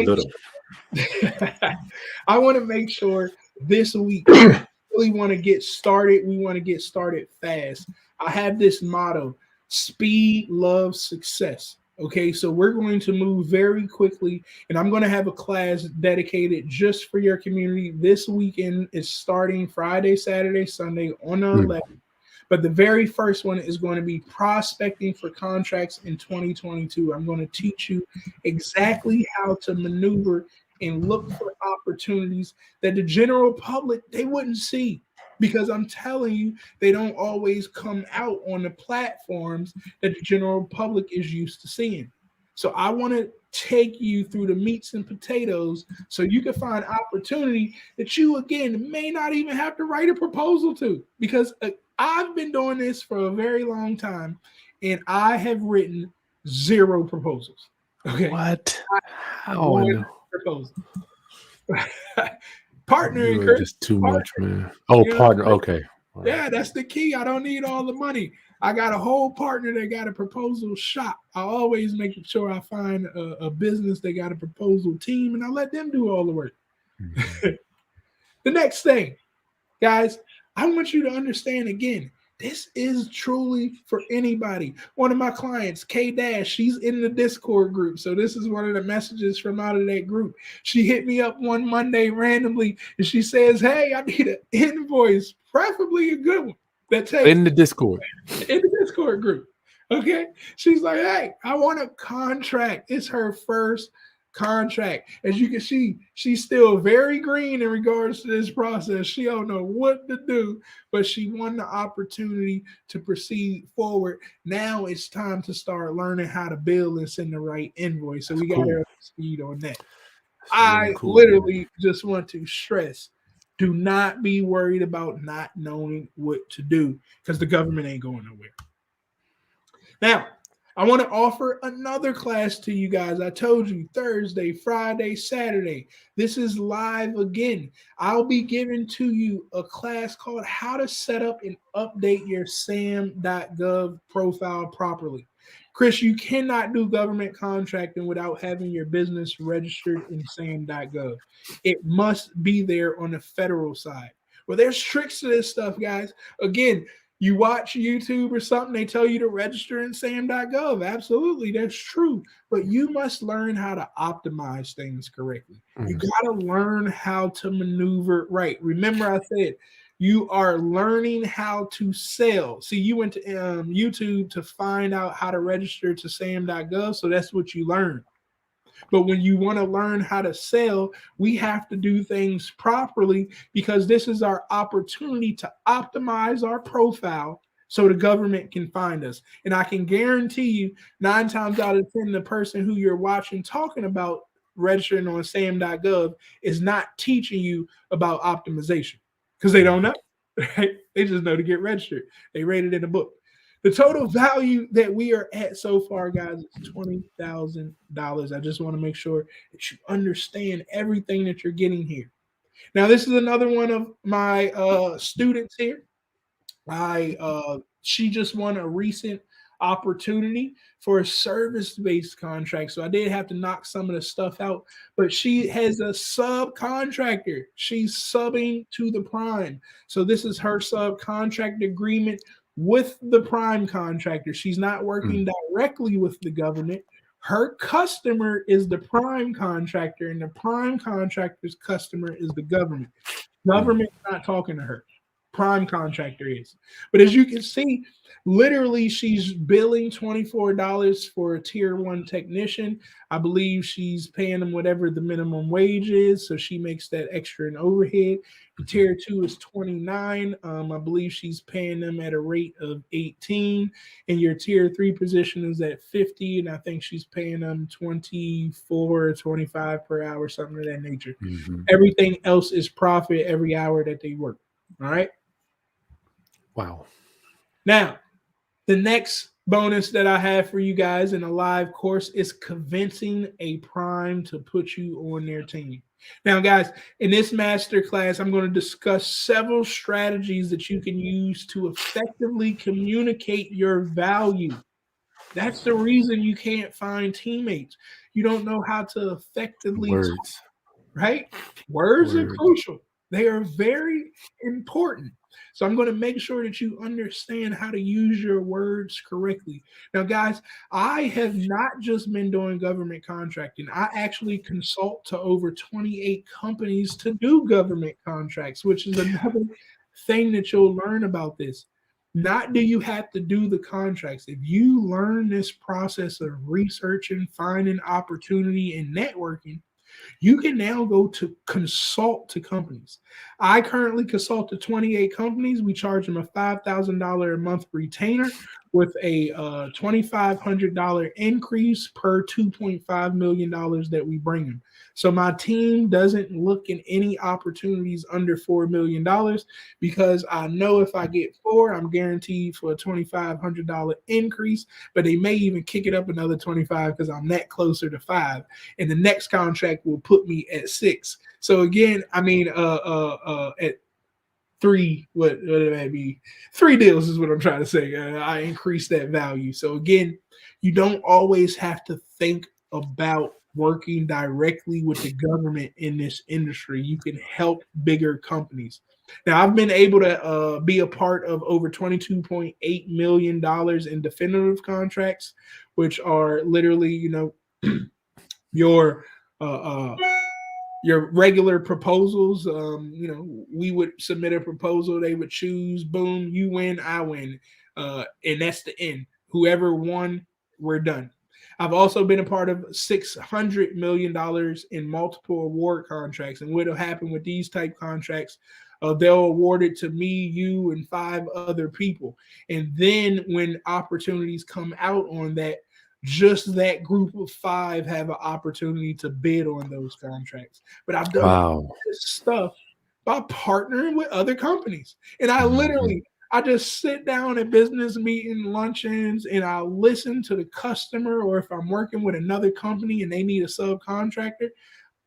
Speaker 1: make sure this week we really want to get started. We want to get started fast. I have this motto: speed, love, success. Okay, so we're going to move very quickly, and I'm going to have a class dedicated just for your community. This weekend is starting Friday, Saturday, Sunday on the 11th. But the very first one is going to be prospecting for contracts in 2022. I'm going to teach you exactly how to maneuver and look for opportunities that the general public, they wouldn't see. Because I'm telling you, they don't always come out on the platforms that the general public is used to seeing. So I want to take you through the meats and potatoes so you can find opportunity that you, again, may not even have to write a proposal to. Because I've been doing this for a very long time, and I have written 0 proposals. Okay.
Speaker 2: What? How?
Speaker 1: One proposal. Partnering,
Speaker 2: You're
Speaker 1: Kris.
Speaker 2: just too much, man. Oh,
Speaker 1: You know,
Speaker 2: partner. Okay. All right.
Speaker 1: Yeah, that's the key. I don't need all the money. I got a whole partner that got a proposal shop. I always make sure I find a business that got a proposal team, and I let them do all the work.
Speaker 2: Mhm.
Speaker 1: The next thing, guys, I want you to understand again, this is truly for anybody. One of my clients, K Dash, she's in the Discord group. So this is one of the messages from out of that group. She hit me up one Monday randomly, and she says, hey, I need an invoice, preferably a good one. That takes
Speaker 2: In the Discord.
Speaker 1: In the Discord group. Okay. She's like, hey, I want a contract. It's her first contract. As you can see, she's still very green in regards to this process. She don't know what to do, but she won the opportunity to proceed forward. Now it's time to start learning how to bill and send the right invoice. So we got her up to speed on that. I literally just want to stress, do not be worried about not knowing what to do, because the government ain't going nowhere. Now, I want to offer another class to you guys. I told you Thursday, Friday, Saturday. This is live again. I'll be giving to you a class called How to Set Up and Update Your SAM.gov profile properly. Kris, you cannot do government contracting without having your business registered in SAM.gov. It must be there on the federal side. Well, there's tricks to this stuff, guys. Again, you watch YouTube or something, they tell you to register in SAM.gov. Absolutely, that's true. But you must learn how to optimize things correctly. You got to learn how to maneuver right. Remember, I said you are learning how to sell. See, you went to YouTube to find out how to register to SAM.gov, so that's what you learned. But when you want to learn how to sell, we have to do things properly, because this is our opportunity to optimize our profile so the government can find us. And I can guarantee you 9 times out of 10, the person who you're watching talking about registering on SAM.gov is not teaching you about optimization, because they don't know. Right? They just know to get registered. They rate it in a book. The total value that we are at so far, guys, is $20,000. I just want to make sure that you understand everything that you're getting here. Now, this is another one of my students here. She just won a recent opportunity for a service-based contract. So I did have to knock some of the stuff out, but she has a subcontractor. She's subbing to the prime. So this is her subcontract agreement with the prime contractor. She's not working directly with the government. Her customer is the prime contractor, and the prime contractor's customer is the government. Government's not talking to her. Prime contractor is. But as you can see, literally she's billing $24 for a tier 1 technician. I believe she's paying them whatever the minimum wage is, so she makes that extra in overhead. The tier 2 is $29. I believe she's paying them at a rate of $18. And your tier 3 position is at $50, and I think she's paying them $24 or $25 per hour, something of that nature. Everything else is profit every hour that they work. All right.
Speaker 2: Wow.
Speaker 1: Now, the next bonus that I have for you guys in a live course is convincing a prime to put you on their team. Now, guys, in this masterclass, I'm going to discuss several strategies that you can use to effectively communicate your value. That's the reason you can't find teammates. You don't know how to effectively talk,
Speaker 2: Words.
Speaker 1: right? Words are crucial. They are very important. So I'm going to make sure that you understand how to use your words correctly. Now, guys, I have not just been doing government contracting. I actually consult to over 28 companies to do government contracts, which is another thing that you'll learn about this. Not do you have to do the contracts. If you learn this process of researching, finding opportunity, and networking, you can now go to consult to companies. I currently consult to 28 companies. We charge them a $5,000 a month retainer with a $2,500 increase per $2.5 million that we bring them. So my team doesn't look in any opportunities under $4 million because I know if I get 4, I'm guaranteed for a $2,500 increase, but they may even kick it up another 25 because I'm that closer to 5. And the next contract will put me at 6. So again, I mean, at 3, what would that be? 3 deals is what I'm trying to say. I increase that value. So again, you don't always have to think about working directly with the government in this industry. You can help bigger companies. Now, I've been able to be a part of over $22.8 million in definitive contracts, which are literally, your regular proposals. We would submit a proposal, they would choose, boom, you win, I win, and that's the end. Whoever won, we're done. I've also been a part of $600 million in multiple award contracts, and what'll happen with these type contracts, they'll award it to me, you, and 5 other people, and then when opportunities come out on that, just that group of 5 have an opportunity to bid on those contracts. But I've done all this stuff by partnering with other companies. And I just sit down at business meeting, luncheons, and I listen to the customer, or if I'm working with another company and they need a subcontractor,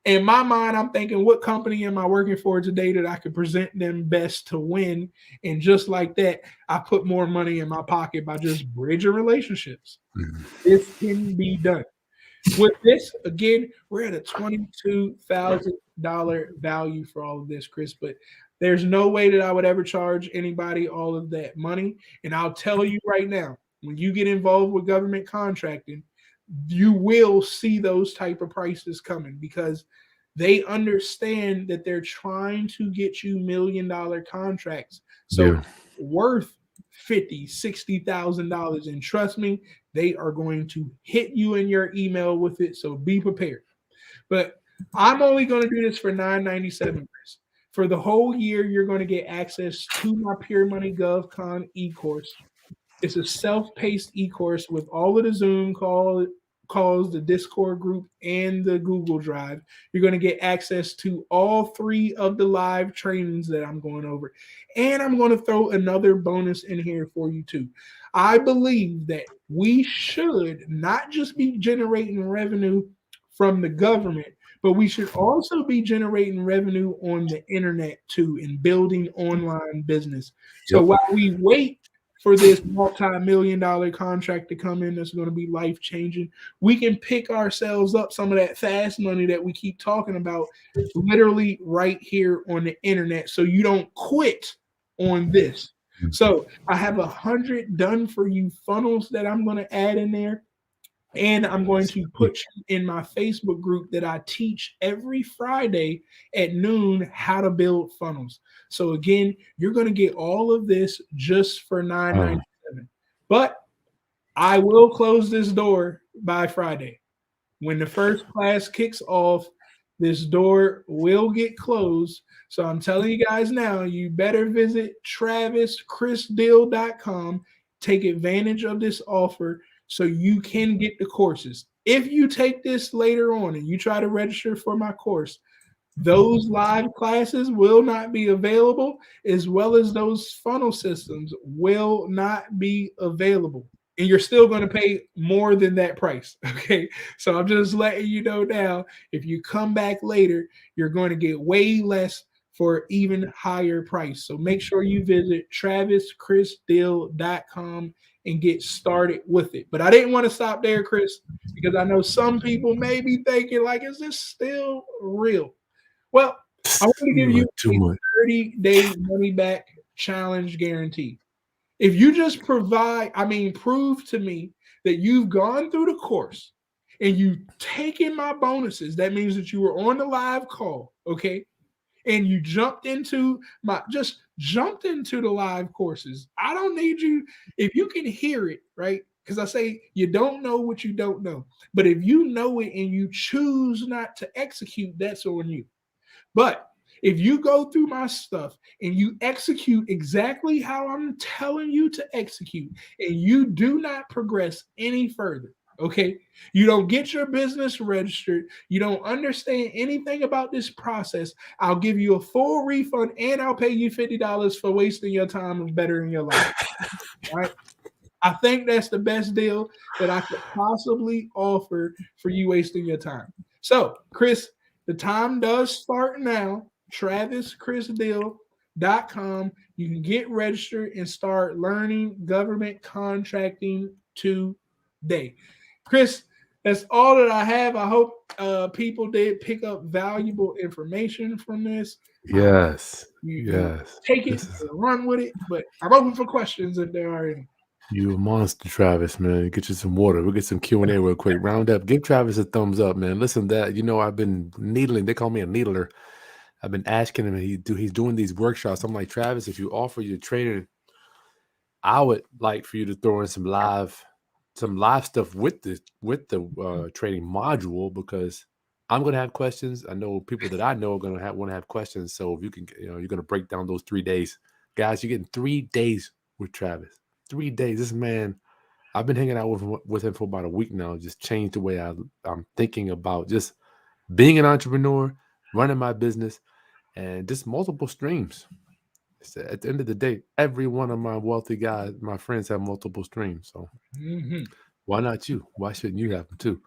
Speaker 1: in my mind, I'm thinking, what company am I working for today that I could present them best to win? And just like that, I put more money in my pocket by just bridging relationships. This can be done. With this, again, we're at a $22,000 value for all of this, Chris, but there's no way that I would ever charge anybody all of that money. And I'll tell you right now, when you get involved with government contracting, you will see those type of prices coming because they understand that they're trying to get you $1 million contracts. So worth $50,000, $60,000. And trust me, they are going to hit you in your email with it. So be prepared. But I'm only going to do this for $9.97. For the whole year, you're going to get access to my Pure Money Govcon e-course. It's a self-paced e-course with all of the Zoom calls, the Discord group, and the Google Drive. You're going to get access to all 3 of the live trainings that I'm going over. And I'm going to throw another bonus in here for you too. I believe that we should not just be generating revenue from the government, but we should also be generating revenue on the internet too and building online business. So while we wait for this multi-million-dollar contract to come in that's going to be life-changing, we can pick ourselves up some of that fast money that we keep talking about literally right here on the internet, so you don't quit on this. So I have 100 done-for-you funnels that I'm going to add in there, and I'm going to put you in my Facebook group that I teach every Friday at noon how to build funnels. So again, you're going to get all of this just for $9.97. But I will close this door by Friday. When the first class kicks off, this door will get closed. So I'm telling you guys now, you better visit traviskrisdeal.com. Take advantage of this offer so you can get the courses. If you take this later on and you try to register for my course, those live classes will not be available, as well as those funnel systems will not be available. and you're still going to pay more than that price. Okay. So I'm just letting you know now, if you come back later, you're going to get way less for even higher price. So make sure you visit traviskrisdeal.com and get started with it. But I didn't want to stop there, Kris, because I know some people may be thinking, like, is this still real? Well, I want to give you
Speaker 2: Too
Speaker 1: a
Speaker 2: much.
Speaker 1: 30-day money back challenge guarantee. If you just prove to me that you've gone through the course and you've taken my bonuses, that means that you were on the live call, okay? And you just jumped into the live courses. I don't need you, if you can hear it, right? Because I say you don't know what you don't know. But if you know it and you choose not to execute, that's on you. But if you go through my stuff and you execute exactly how I'm telling you to execute, and you do not progress any further, okay, you don't get your business registered, you don't understand anything about this process, I'll give you a full refund and I'll pay you $50 for wasting your time and bettering your life. All right. I think that's the best deal that I could possibly offer for you wasting your time. So, Kris, the time does start now. TravisKrisDeal.com. You can get registered and start learning government contracting today. Kris, that's all that I have. I hope people did pick up valuable information from this.
Speaker 2: Yes.
Speaker 1: You
Speaker 2: Yes.
Speaker 1: take it and run with it, but I'm open for questions if there are any.
Speaker 2: You a monster, Travis, man. Get you some water. We'll get some Q&A real quick. Round up. Give Travis a thumbs up, man. Listen, that I've been needling. They call me a needler. I've been asking him, he's doing these workshops. I'm like, Travis, if you offer your training, I would like for you to throw in some live stuff with the training module, because I'm gonna have questions. I know people that I know are gonna want to have questions. So if you can, you're gonna break down those 3 days, guys. You're getting 3 days with Travis. 3 days. This man, I've been hanging out with him for about a week now. Just changed the way I'm thinking about just being an entrepreneur, running my business, and just multiple streams. At the end of the day, every one of my wealthy guys, my friends, have multiple streams. So why not you? Why shouldn't you have them too?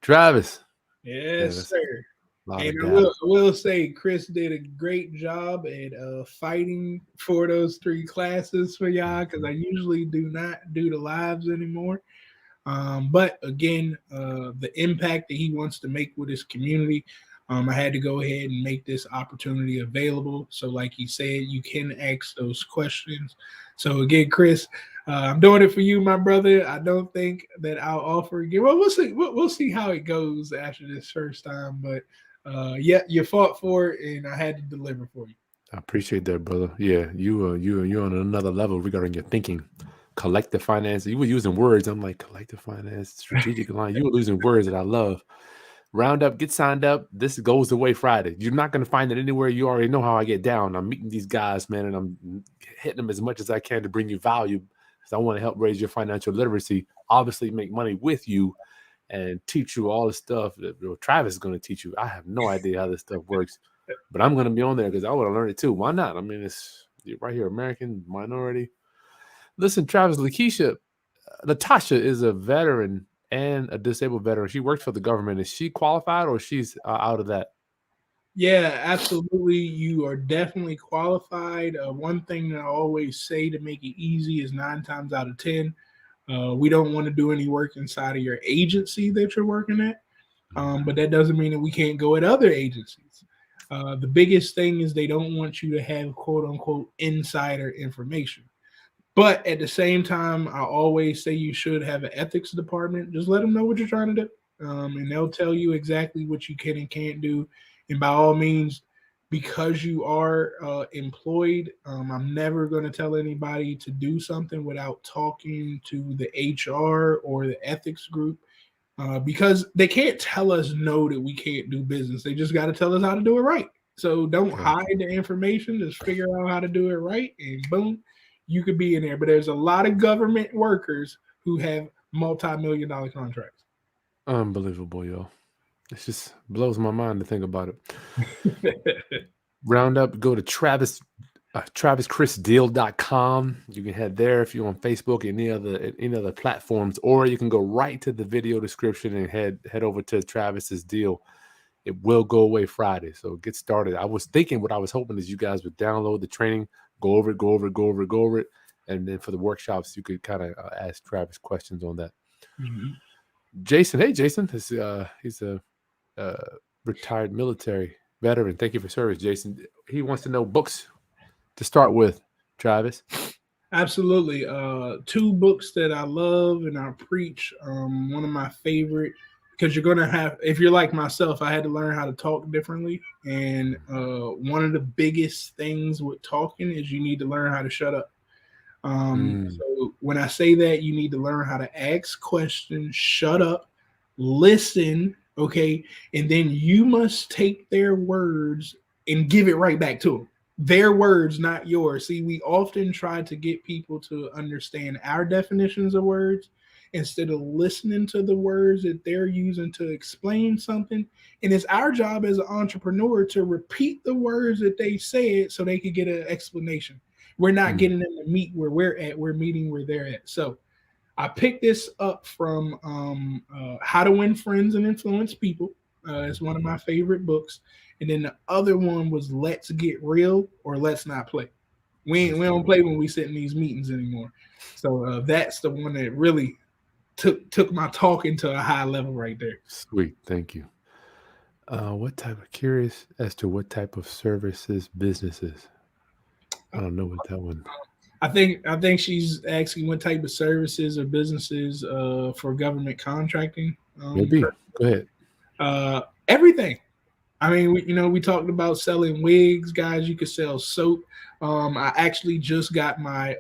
Speaker 2: Travis.
Speaker 1: Yes, sir. And
Speaker 2: I
Speaker 1: will say, Kris did a great job at fighting for those 3 classes for y'all, because I usually do not do the lives anymore. But again, the impact that he wants to make with his community, I had to go ahead and make this opportunity available. So like he said, you can ask those questions. So again, Kris, I'm doing it for you, my brother. I don't think that I'll offer again. Well, we'll see. We'll see how it goes after this first time. But yeah, you fought for it, and I had to deliver for you.
Speaker 2: I appreciate that, brother. Yeah, you're on another level regarding your thinking. Collective finance. You were using words. I'm like, collective finance, strategic line. You were using words that I love. Round up, get signed up. This goes away Friday. You're not going to find it anywhere. You already know how I get down. I'm meeting these guys, man, and I'm hitting them as much as I can to bring you value, because I want to help raise your financial literacy, obviously make money with you, and teach you all the stuff that Travis is going to teach you. I have no idea how this stuff works, but I'm going to be on there because I want to learn it too. Why not? I mean, it's right here, American minority. Listen, Travis, Natasha is a veteran and a disabled veteran. She works for the government. Is she qualified, or she's out of that?
Speaker 1: Yeah, absolutely. You are definitely qualified. One thing that I always say to make it easy is 9 times out of 10, we don't want to do any work inside of your agency that you're working at. But that doesn't mean that we can't go at other agencies. The biggest thing is they don't want you to have quote unquote insider information. But at the same time, I always say you should have an ethics department. Just let them know what you're trying to do. And they'll tell you exactly what you can and can't do. And by all means, because you are employed, I'm never going to tell anybody to do something without talking to the HR or the ethics group, because they can't tell us no that we can't do business. They just got to tell us how to do it right. So don't hide the information. Just figure out how to do it right, and boom, you could be in there. But there's a lot of government workers who have multi-million-dollar contracts.
Speaker 2: Unbelievable, yo. It just blows my mind to think about it. Round up, go to Travis TravisChrisDeal.com. You can head there if you're on Facebook, any other platforms, or you can go right to the video description and head over to Travis's deal. It will go away Friday, so get started. I was thinking, what I was hoping is you guys would download the training, go over it, and then for the workshops, you could kind of ask Travis questions on that.
Speaker 1: Mm-hmm.
Speaker 2: Jason, hey Jason, he's a retired military veteran. Thank you for service, Jason. He wants to know books to start with, Travis.
Speaker 1: Absolutely. 2 books that I love and I preach. One of my favorite, because you're going to have, if you're like myself, I had to learn how to talk differently. And one of the biggest things with talking is you need to learn how to shut up. So when I say that, you need to learn how to ask questions, shut up, listen, okay? And then you must take their words and give it right back to them. Their words, not yours. See, we often try to get people to understand our definitions of words instead of listening to the words that they're using to explain something. And it's our job as an entrepreneur to repeat the words that they said so they could get an explanation. We're not getting them to meet where we're at. We're meeting where they're at. So I picked this up from How to Win Friends and Influence People. It's one of my favorite books. And then the other one was Let's Get Real or Let's Not Play. We don't play when we sit in these meetings anymore. So that's the one that really took my talking to a high level right there.
Speaker 2: Sweet. Thank you. Curious as to what type of services, businesses. I don't know what that one.
Speaker 1: I think she's asking what type of services or businesses for government contracting.
Speaker 2: Maybe. Go ahead.
Speaker 1: Everything. I mean, we talked about selling wigs, guys. You could sell soap. I actually just got my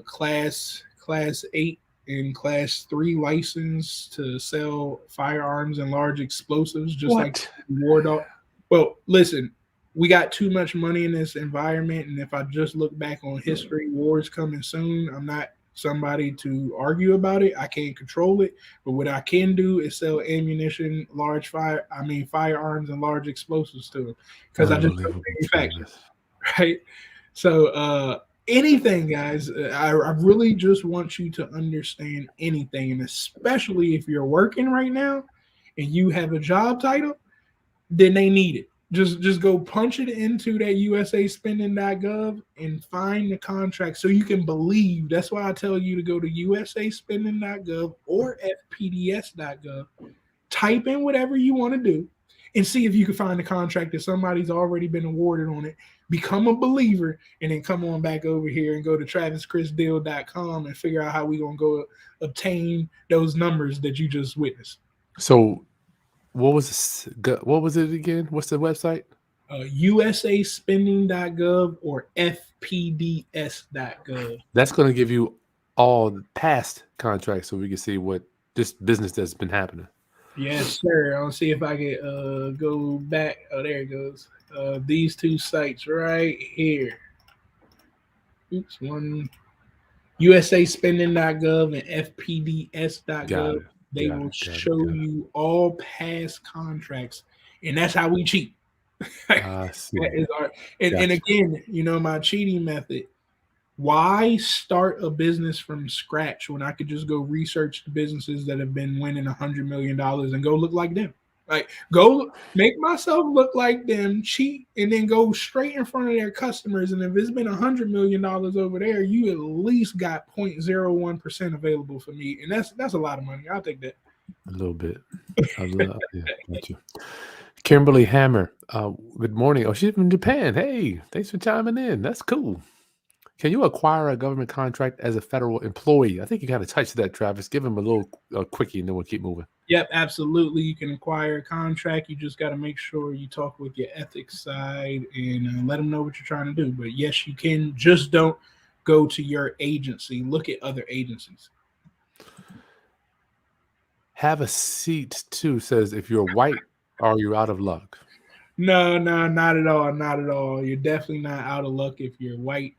Speaker 1: class 8 and class 3 license to sell firearms and large explosives, just like war dog. Well, listen, we got too much money in this environment, and if I just look back on history, war's coming soon. I'm not somebody to argue about it. I can't control it, but what I can do is sell ammunition, firearms and large explosives to them because I just don't manufacture, right? So anything, guys, I really just want you to understand anything, and especially if you're working right now and you have a job title, then they need it. Just go punch it into that usaspending.gov and find the contract so you can believe. That's why I tell you to go to usaspending.gov or fpds.gov, type in whatever you want to do, and see if you can find a contract that somebody's already been awarded on it. Become a believer, and then come on back over here and go to TravisChrisDeal.com and figure out how we're going to go obtain those numbers that you just witnessed.
Speaker 2: So what was it again? What's the website?
Speaker 1: usaspending.gov or fpds.gov.
Speaker 2: That's going to give you all the past contracts so we can see what this business that's been happening.
Speaker 1: Yes, sir. I'll see if I can go back. Oh, there it goes. These 2 sites right here. Oops, one. usaspending.gov and fpds.gov. They will show you all past contracts, and that's how we cheat. And again, my cheating method. Why start a business from scratch when I could just go research the businesses that have been winning $100 million and go look like them? Like, go make myself look like them, cheat, and then go straight in front of their customers. And if it's been $100 million over there, you at least got 0.01% available for me, and that's a lot of money. I'll take that.
Speaker 2: A little bit. Got you. Kimberly Hammer. Good morning. Oh, she's from Japan. Hey, thanks for chiming in. That's cool. Can you acquire a government contract as a federal employee? I think you got to touch that, Travis. Give him a little quickie, and then we'll keep moving.
Speaker 1: Yep, absolutely. You can acquire a contract. You just got to make sure you talk with your ethics side and let them know what you're trying to do. But yes, you can. Just don't go to your agency. Look at other agencies.
Speaker 2: Have a seat too says if you're white, are you out of luck?
Speaker 1: No, not at all. Not at all. You're definitely not out of luck if you're white.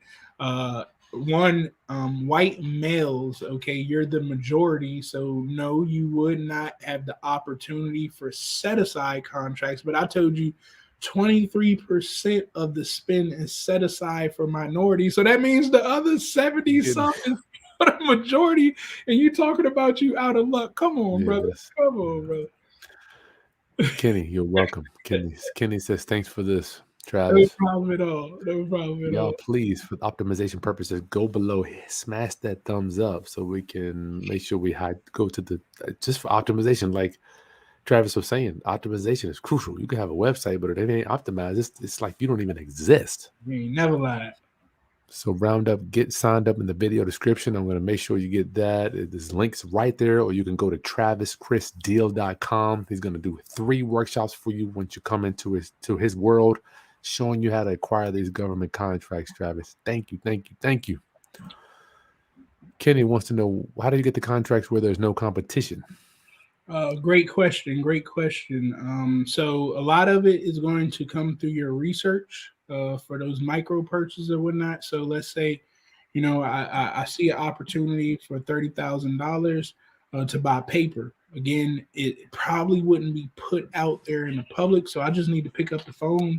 Speaker 1: White males, okay, you're the majority, so no, you would not have the opportunity for set aside contracts. But I told you 23% of the spend is set aside for minorities. So that means the other 70 something is for the majority. And you talking about you out of luck. Come on, brother. Come on, brother.
Speaker 2: Kenny, you're welcome. Kenny says, thanks for this,
Speaker 1: No
Speaker 2: Travis.
Speaker 1: problem at all. No problem at
Speaker 2: Y'all,
Speaker 1: all.
Speaker 2: please, for optimization purposes, go below, smash that thumbs up so we can make sure we go to the, just for optimization, like Travis was saying, optimization is crucial. You can have a website, but if it ain't optimized, it's like you don't even exist.
Speaker 1: You ain't never lied.
Speaker 2: So get signed up in the video description. I'm going to make sure you get that. There's links right there, or you can go to traviskrisdeal.com. He's going to do 3 workshops for you once you come into his world, showing you how to acquire these government contracts, Travis. Thank you. Kenny wants to know, how do you get the contracts where there's no competition?
Speaker 1: Great question. So a lot of it is going to come through your research for those micro purchases or whatnot. So let's say, I see an opportunity for $30,000 to buy paper. Again, it probably wouldn't be put out there in the public. So I just need to pick up the phone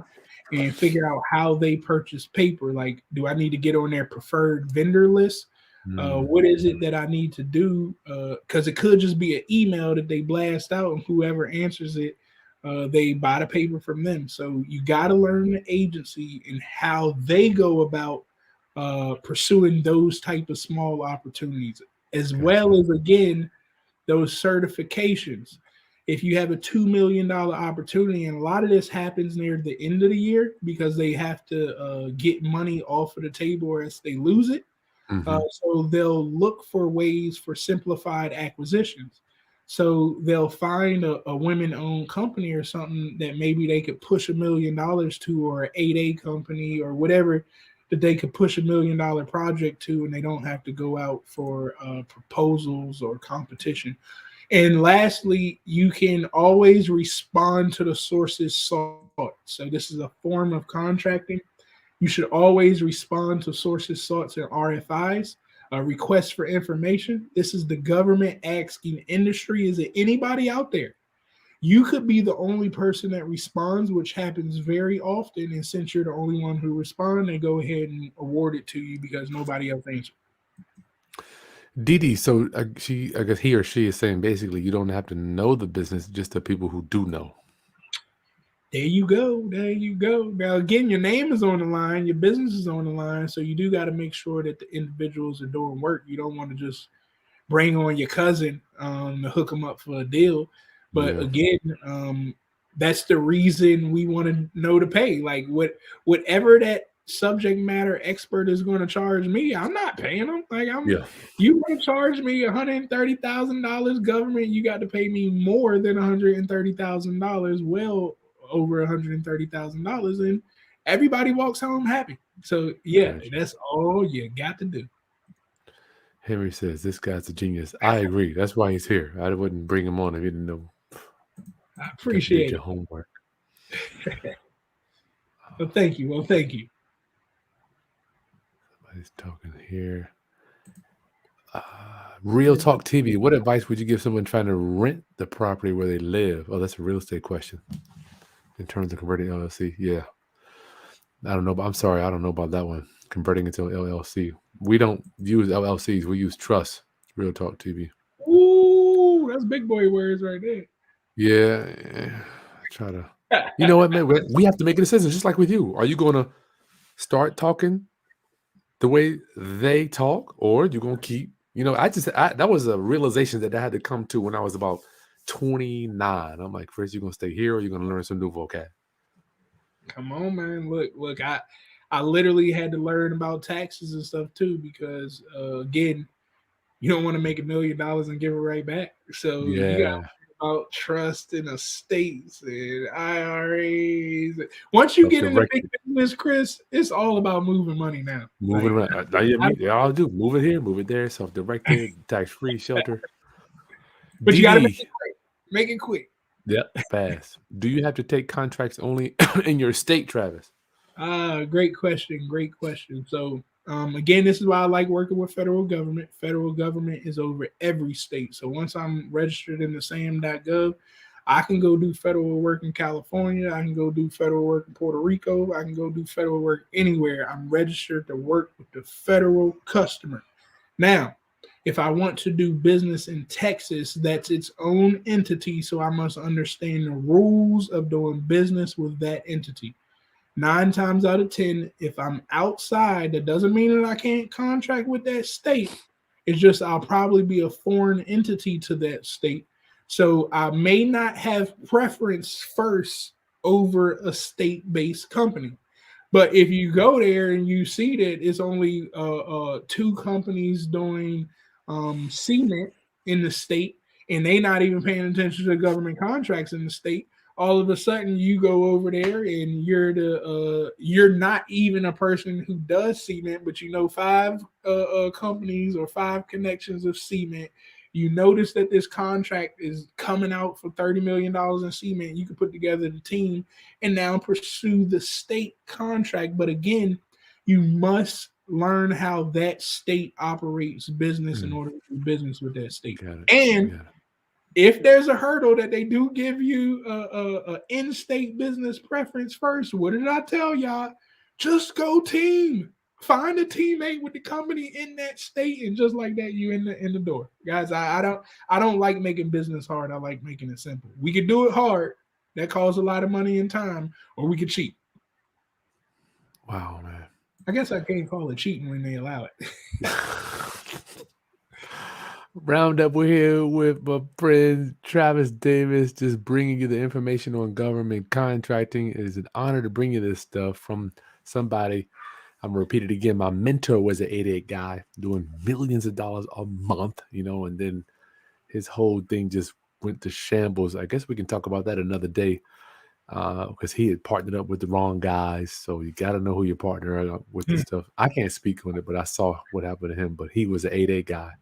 Speaker 1: and figure out how they purchase paper. Like, do I need to get on their preferred vendor list? What is it that I need to do? Because it could just be an email that they blast out, and whoever answers it, they buy the paper from them. So you got to learn the agency and how they go about pursuing those type of small opportunities, as well as, again, those certifications. If you have a $2 million opportunity, and a lot of this happens near the end of the year because they have to get money off of the table or else they lose it. So they'll look for ways for simplified acquisitions. So they'll find a women-owned company or something that maybe they could push $1 million to, or an 8A company or whatever that they could push $1 million project to, and they don't have to go out for proposals or competition. And lastly, you can always respond to the sources sought. So this is a form of contracting. You should always respond to sources sought and RFIs, requests for information. This is the government asking industry, is it anybody out there? You could be the only person that responds, which happens very often. And since you're the only one who responds, they go ahead and award it to you because nobody else answered.
Speaker 2: Didi, so I guess he or she is saying basically you don't have to know the business, just the people who do know.
Speaker 1: There you go. Now, again, your name is on the line. Your business is on the line. So you do got to make sure that the individuals are doing work. You don't want to just bring on your cousin to hook them up for a deal. But again, that's the reason we want to know to pay. Like whatever that subject matter expert is going to charge me, I'm not paying them. Like you want to charge me $130,000 government, you got to pay me more than $130,000. Well, over $130,000, and everybody walks home happy. So that's all you got to do.
Speaker 2: Henry says this guy's a genius. I agree. That's why he's here. I wouldn't bring him on if he didn't know.
Speaker 1: I appreciate
Speaker 2: your homework.
Speaker 1: Well, thank you.
Speaker 2: Somebody's talking here. Real Talk TV. What advice would you give someone trying to rent the property where they live? Oh, that's a real estate question. In terms of converting LLC, I don't know. I'm sorry, I don't know about that one. Converting into LLC. We don't use LLCs. We use trusts. Real Talk TV.
Speaker 1: Ooh, that's big boy words right there.
Speaker 2: Yeah, try to. You know what, man? We have to make a decision, just like with you. Are you going to start talking the way they talk, or you going to keep? That was a realization that I had to come to when I was about 29. I'm like, Chris, you gonna stay here or you gonna learn some new vocab?
Speaker 1: Come on, man. Look, I literally had to learn about taxes and stuff too, because again, you don't want to make $1 million and give it right back. So you got to learn about trust and estates and IRAs. Once you get into big business, Chris, it's all about moving money now.
Speaker 2: Moving around. They all do. Move it here, move it there. Self-directed, tax-free shelter.
Speaker 1: But you got to make it quick. Make it quick.
Speaker 2: Yep, fast. Do you have to take contracts only in your state, Travis?
Speaker 1: Great question. So, again, this is why I like working with federal government. Federal government is over every state. So once I'm registered in the SAM.gov, I can go do federal work in California. I can go do federal work in Puerto Rico. I can go do federal work anywhere. I'm registered to work with the federal customer. Now, if I want to do business in Texas, that's its own entity. So I must understand the rules of doing business with that entity. 9 times out of 10, if I'm outside, that doesn't mean that I can't contract with that state. It's just I'll probably be a foreign entity to that state. So I may not have preference first over a state-based company. But if you go there and you see that it's only 2 companies doing cement in the state, and they not even paying attention to government contracts in the state, all of a sudden you go over there and you're not even a person who does cement, but you know 5 companies or 5 connections of cement. You notice that this contract is coming out for $30 million in cement. You can put together the team and now pursue the state contract. But again, you must learn how that state operates business in order to do business with that state. And if there's a hurdle that they do give you a in-state business preference first, what did I tell y'all? Just go team. Find a teammate with the company in that state, and just like that, you in the door, guys. I don't like making business hard. I like making it simple. We could do it hard. That costs a lot of money and time, or we could cheat.
Speaker 2: Wow, man.
Speaker 1: I guess I can't call it cheating when they allow it.
Speaker 2: Roundup, we're here with my friend Travis Davis, just bringing you the information on government contracting. It is an honor to bring you this stuff from somebody. I'm going to repeat it again. My mentor was an 8-8 guy doing millions of dollars a month, and then his whole thing just went to shambles. I guess we can talk about that another day because he had partnered up with the wrong guys. So you got to know who your partner are with this stuff. I can't speak on it, but I saw what happened to him. But he was an 8-8 guy,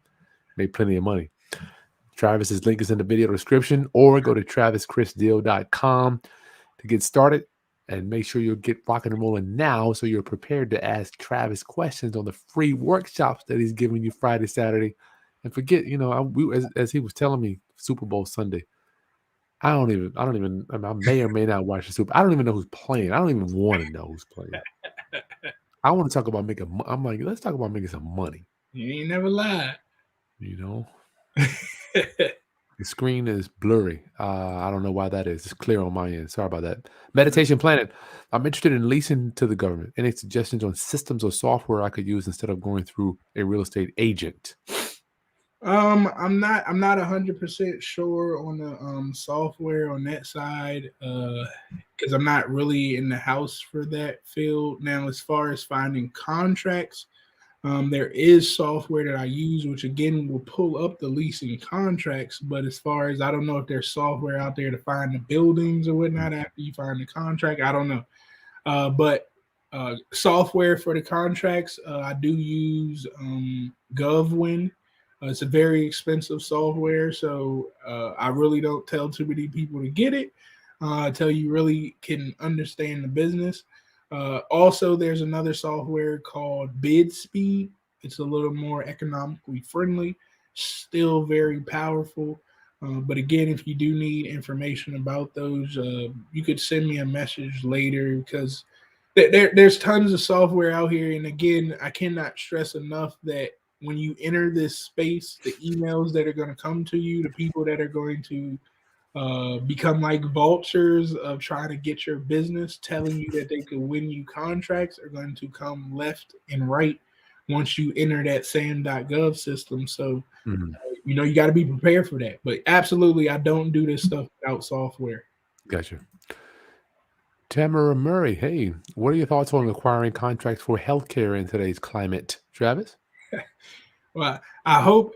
Speaker 2: made plenty of money. Travis's link is in the video description, or go to travischrisdeal.com to get started. And make sure you get rocking and rolling now so you're prepared to ask Travis questions on the free workshops that he's giving you Friday, Saturday. And forget, as he was telling me, Super Bowl Sunday, I may or may not watch the Super. I don't even know who's playing. I don't even want to know who's playing. I want to talk about I'm like, let's talk about making some money.
Speaker 1: You ain't never lied.
Speaker 2: The screen is blurry. I don't know why that is. It's clear on my end. Sorry about that. Meditation Planet. I'm interested in leasing to the government. Any suggestions on systems or software I could use instead of going through a real estate agent?
Speaker 1: I'm not 100% sure on the software on that side because I'm not really in the house for that field. Now, as far as finding contracts, there is software that I use, which again will pull up the leasing contracts. But as far as I don't know if there's software out there to find the buildings or whatnot after you find the contract, I don't know. But software for the contracts, I do use Govcon. It's a very expensive software, so I really don't tell too many people to get it until you really can understand the business. Also, there's another software called Bid Speed. It's a little more economically friendly, still very powerful. But again, if you do need information about those, you could send me a message later because there's tons of software out here. And again, I cannot stress enough that when you enter this space, the emails that are going to come to you, the people that are going to become like vultures of trying to get your business, telling you that they could win you contracts, are going to come left and right once you enter that sam.gov system. So, you got to be prepared for that. But absolutely, I don't do this stuff without software.
Speaker 2: Gotcha. Tamara Murray, hey, what are your thoughts on acquiring contracts for healthcare in today's climate, Travis?
Speaker 1: Well, I hope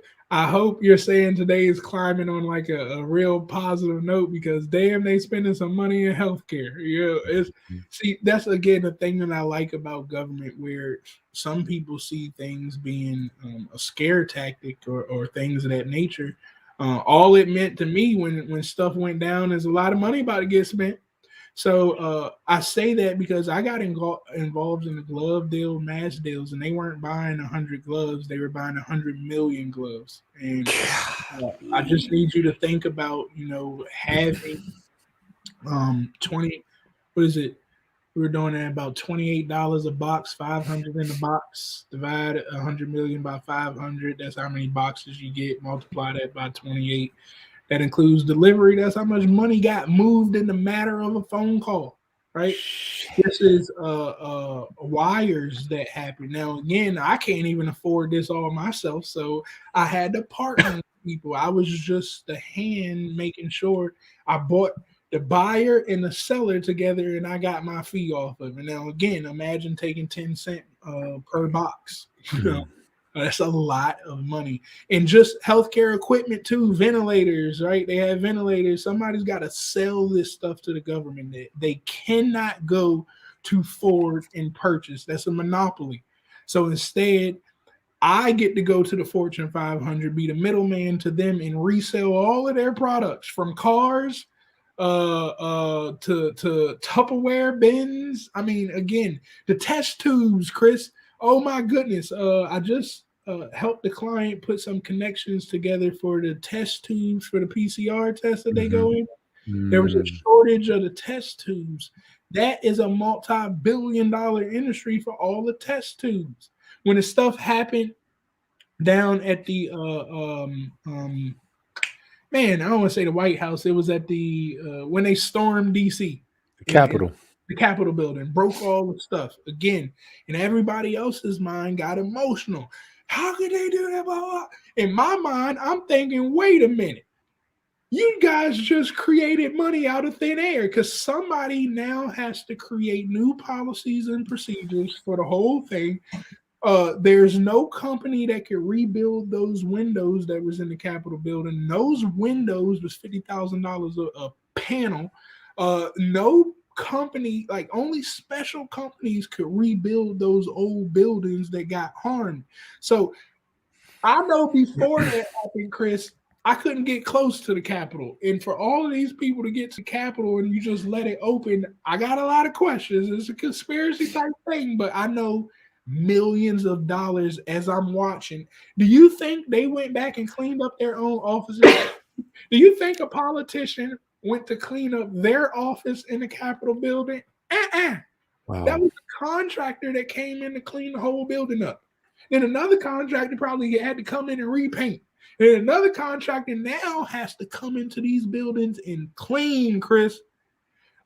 Speaker 1: you're saying today is climbing on like a real positive note because damn, they spending some money in healthcare. See, that's again the thing that I like about government, where some people see things being a scare tactic or things of that nature. All it meant to me when stuff went down is a lot of money about to get spent. So I say that because I got involved in the glove deal, mask deals, and they weren't buying 100 gloves; they were buying 100 million gloves. And I just need you to think about, having 20. What is it? We were doing at about $28 a box, 500 in the box. Divide 100 million by 500. That's how many boxes you get. Multiply that by 28. That includes delivery. That's how much money got moved in the matter of a phone call, right? This is wires that happen. Now, again, I can't even afford this all myself, so I had to partner with people. I was just the hand making sure I bought the buyer and the seller together, and I got my fee off of it. Now, again, imagine taking 10 cents per box. That's a lot of money. And just healthcare equipment too, ventilators, right? They have ventilators. Somebody's got to sell this stuff to the government. They cannot go to Ford and purchase. That's a monopoly. So instead, I get to go to the Fortune 500, be the middleman to them, and resell all of their products, from cars to Tupperware bins. I mean, again, the test tubes, Chris. Oh my goodness. I just helped the client put some connections together for the test tubes for the PCR test that they go in. There was a shortage of the test tubes. That is a multi-billion-dollar industry for all the test tubes. When the stuff happened down at the man, I don't want to say the White House. It was at the when they stormed DC,
Speaker 2: the Capitol.
Speaker 1: The Capitol building, broke all the stuff again, and everybody else's mind got emotional. How could they do that? Blah, blah. In my mind, I'm thinking, wait a minute. You guys just created money out of thin air, because somebody now has to create new policies and procedures for the whole thing. There's no company that could rebuild those windows that was in the Capitol building. Those windows was $50,000 a panel. No company, like only special companies could rebuild those old buildings that got harmed. So I know before that happened, Chris, I couldn't get close to the Capitol. And for all of these people to get to the Capitol and you just let it open, I got a lot of questions. It's a conspiracy type thing, but I know millions of dollars as I'm watching. Do you think they went back and cleaned up their own offices? Do you think a politician went to clean up their office in the Capitol building? Wow. That was a contractor that came in to clean the whole building up. Then another contractor probably had to come in and repaint. And another contractor now has to come into these buildings and clean, Chris.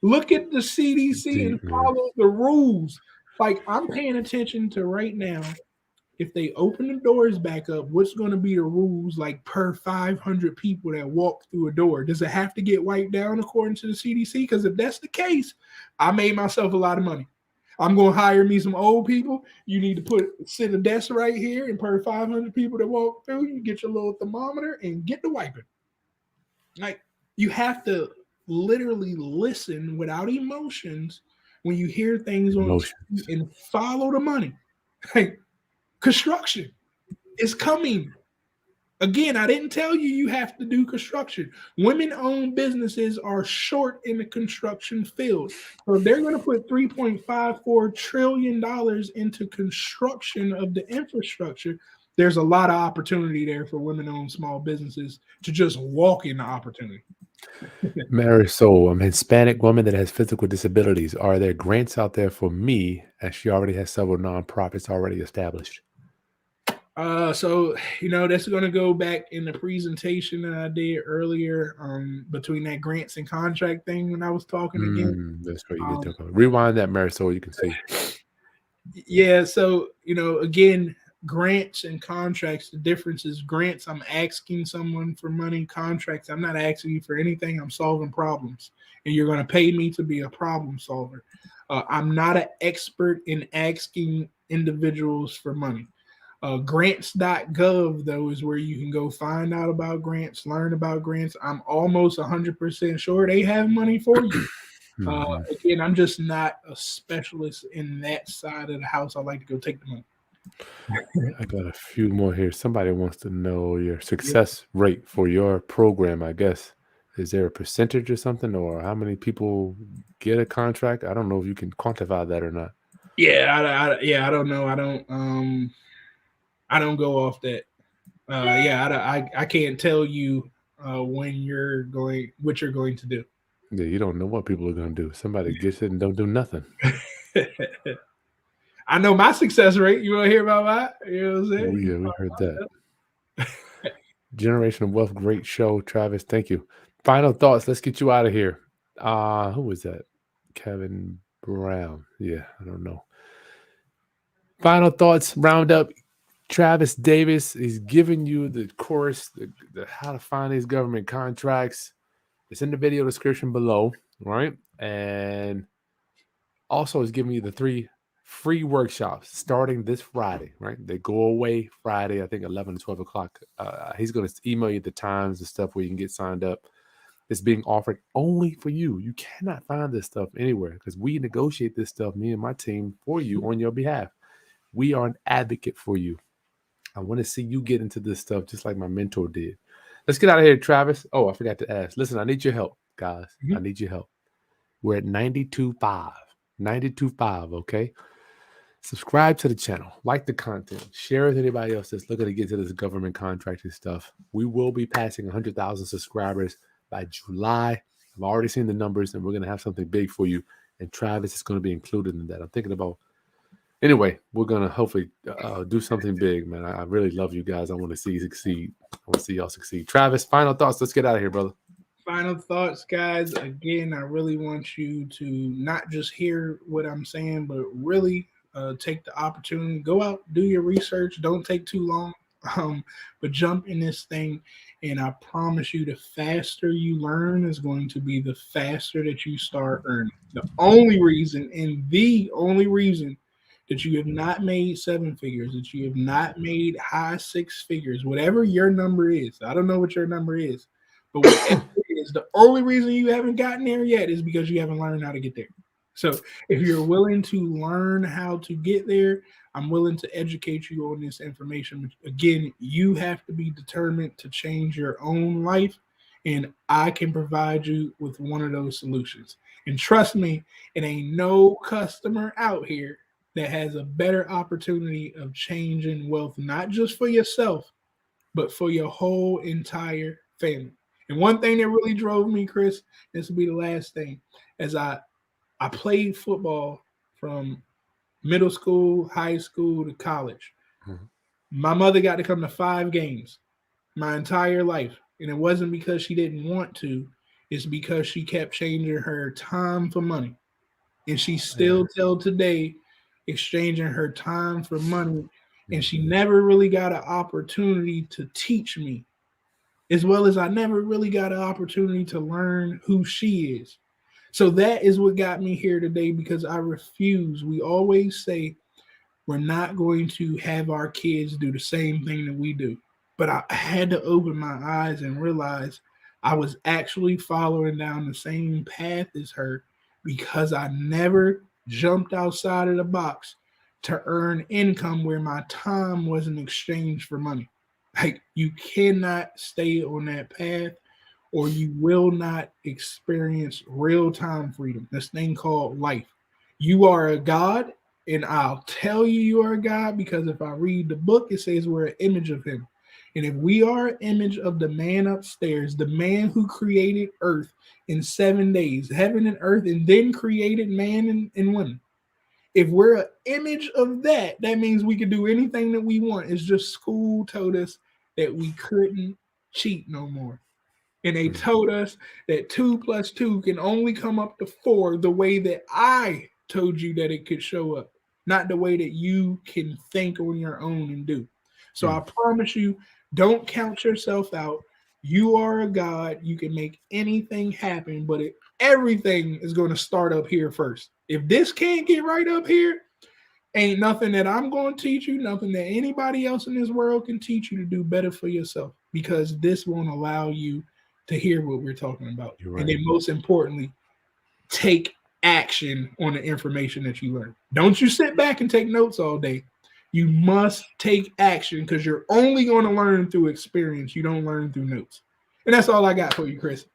Speaker 1: Look at the CDC and follow the rules. Like, I'm paying attention to right now. If they open the doors back up, what's going to be the rules, like per 500 people that walk through a door? Does it have to get wiped down according to the CDC? Because if that's the case, I made myself a lot of money. I'm going to hire me some old people. You need to sit a desk right here, and per 500 people that walk through, you get your little thermometer and get the wiping. Like, you have to literally listen without emotions when you hear things on TV and follow the money. Like, construction is coming. Again, I didn't tell you have to do construction. Women-owned businesses are short in the construction field. So they're going to put $3.54 trillion into construction of the infrastructure. There's a lot of opportunity there for women-owned small businesses to just walk in the opportunity.
Speaker 2: Marisol, I'm a Hispanic woman that has physical disabilities. Are there grants out there for me, as she already has several nonprofits already established?
Speaker 1: So, that's going to go back in the presentation that I did earlier between that grants and contract thing when I was talking again.
Speaker 2: That's what you did talk about. Rewind that, Marisol, you can see.
Speaker 1: Yeah, so, again, grants and contracts, the difference is grants, I'm asking someone for money. Contracts, I'm not asking you for anything. I'm solving problems, and you're going to pay me to be a problem solver. I'm not an expert in asking individuals for money. Grants.gov, though, is where you can go find out about grants, learn about grants. I'm almost 100% sure they have money for you. Again, I'm just not a specialist in that side of the house. I like to go take the money.
Speaker 2: I got a few more here. Somebody wants to know your success rate for your program, I guess, Is there a percentage or something, or how many people get a contract? I don't know if you can quantify that or not.
Speaker 1: Yeah, I don't know. I don't go off that. I can't tell you what you're going to do.
Speaker 2: Yeah, you don't know what people are going to do. Somebody gets it and don't do nothing.
Speaker 1: I know my success rate. You want to hear about that? You know what I'm saying?
Speaker 2: Yeah, we heard that. Generational Wealth, great show, Travis. Thank you. Final thoughts. Let's get you out of here. Who was that? Kevin Brown. Yeah, I don't know. Final thoughts. Round up. Travis Davis is giving you the course, the how to find these government contracts. It's in the video description below, right? And also is giving you the 3 free workshops starting this Friday, right? They go away Friday, I think 11 to 12 o'clock. He's going to email you the times and stuff where you can get signed up. It's being offered only for you. You cannot find this stuff anywhere because we negotiate this stuff, me and my team, for you on your behalf. We are an advocate for you. I want to see you get into this stuff just like my mentor did. Let's get out of here, Travis. Oh, I forgot to ask. Listen, I need your help, guys. I need your help. We're at 92.5. 92.5, okay? Subscribe to the channel. Like the content. Share with anybody else that's looking to get to this government contracting stuff. We will be passing 100,000 subscribers by July. I've already seen the numbers, and we're going to have something big for you. And Travis is going to be included in that. I'm thinking about... Anyway, we're going to hopefully do something big, man. I really love you guys. I want to see you succeed. I want to see y'all succeed. Travis, final thoughts. Let's get out of here, brother.
Speaker 1: Final thoughts, guys. Again, I really want you to not just hear what I'm saying, but really take the opportunity. Go out, do your research. Don't take too long, but jump in this thing. And I promise you, the faster you learn is going to be the faster that you start earning. The only reason that you have not made 7 figures, that you have not made high 6 figures, whatever your number is. I don't know what your number is, but whatever it is, the only reason you haven't gotten there yet is because you haven't learned how to get there. So if you're willing to learn how to get there, I'm willing to educate you on this information. Again, you have to be determined to change your own life, and I can provide you with one of those solutions. And trust me, it ain't no customer out here that has a better opportunity of changing wealth, not just for yourself, but for your whole entire family. And one thing that really drove me, Kris, this will be the last thing, as I played football from middle school, high school to college. Mm-hmm. My mother got to come to 5 games my entire life. And it wasn't because she didn't want to. It's because she kept changing her time for money. And she still till today exchanging her time for money. And she never really got an opportunity to teach me, as well as I never really got an opportunity to learn who she is. So that is what got me here today, because I refuse. We always say we're not going to have our kids do the same thing that we do. But I had to open my eyes and realize I was actually following down the same path as her, because I never jumped outside of the box to earn income where my time wasn't exchanged for money. Like, you cannot stay on that path, or you will not experience real-time freedom, this thing called life. You are a God, and I'll tell you are a God because if I read the book, it says we're an image of him. And if we are an image of the man upstairs, the man who created earth in 7 days, heaven and earth, and then created man and women. If we're an image of that, that means we can do anything that we want. It's just school told us that we couldn't cheat no more. And they told us that 2 + 2 can only come up to 4 the way that I told you that it could show up, not the way that you can think on your own and do. So I promise you, don't count yourself out. You are a God. You can make anything happen, but everything is going to start up here first. If this can't get right up here, ain't nothing that I'm going to teach you, nothing that anybody else in this world can teach you to do better for yourself, because this won't allow you to hear what we're talking about. Right. And then most importantly, take action on the information that you learn. Don't you sit back and take notes all day. You must take action, because you're only going to learn through experience. You don't learn through notes. And that's all I got for you, Kris.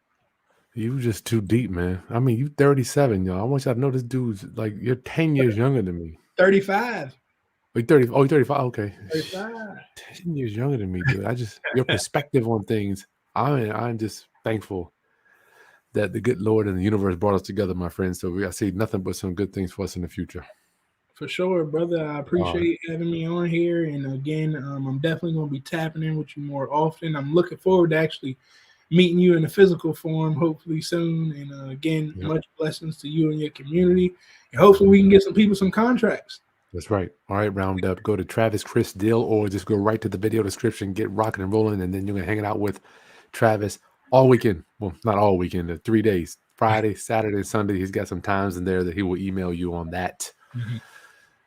Speaker 2: You just too deep, man. I mean, you 37, y'all. I want y'all to know this dude's like you're 10 years younger than me.
Speaker 1: 35.
Speaker 2: Oh, you're 30. Oh, you're 35. Okay.
Speaker 1: 35.
Speaker 2: 10 years younger than me, dude. Your perspective on things. I'm just thankful that the good Lord and the universe brought us together, my friends. So I see nothing but some good things for us in the future.
Speaker 1: For sure, brother. I appreciate having me on here. And again, I'm definitely going to be tapping in with you more often. I'm looking forward to actually meeting you in a physical form, hopefully soon. And again, much blessings to you and your community. And hopefully we can get some people some contracts.
Speaker 2: That's right. All right, round up. Go to Travis Chris Dill, or just go right to the video description, get rocking and rolling, and then you're going to hang out with Travis all weekend. Well, not all weekend, 3 days. Friday, Saturday, Sunday. He's got some times in there that he will email you on that.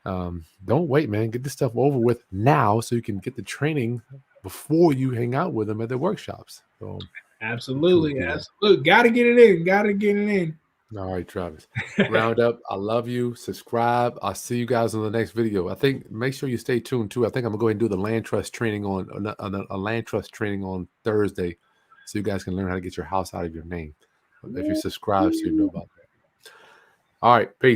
Speaker 2: Don't wait, man. Get this stuff over with now so you can get the training before you hang out with them at the workshops. So,
Speaker 1: absolutely. Got to get it in.
Speaker 2: All right, Travis. Round up. I love you. Subscribe. I'll see you guys on the next video. I think make sure you stay tuned too. I think I'm gonna go ahead and do the land trust training on a land trust training on Thursday, so you guys can learn how to get your house out of your name. If you subscribe, so you know about that. All right, peace.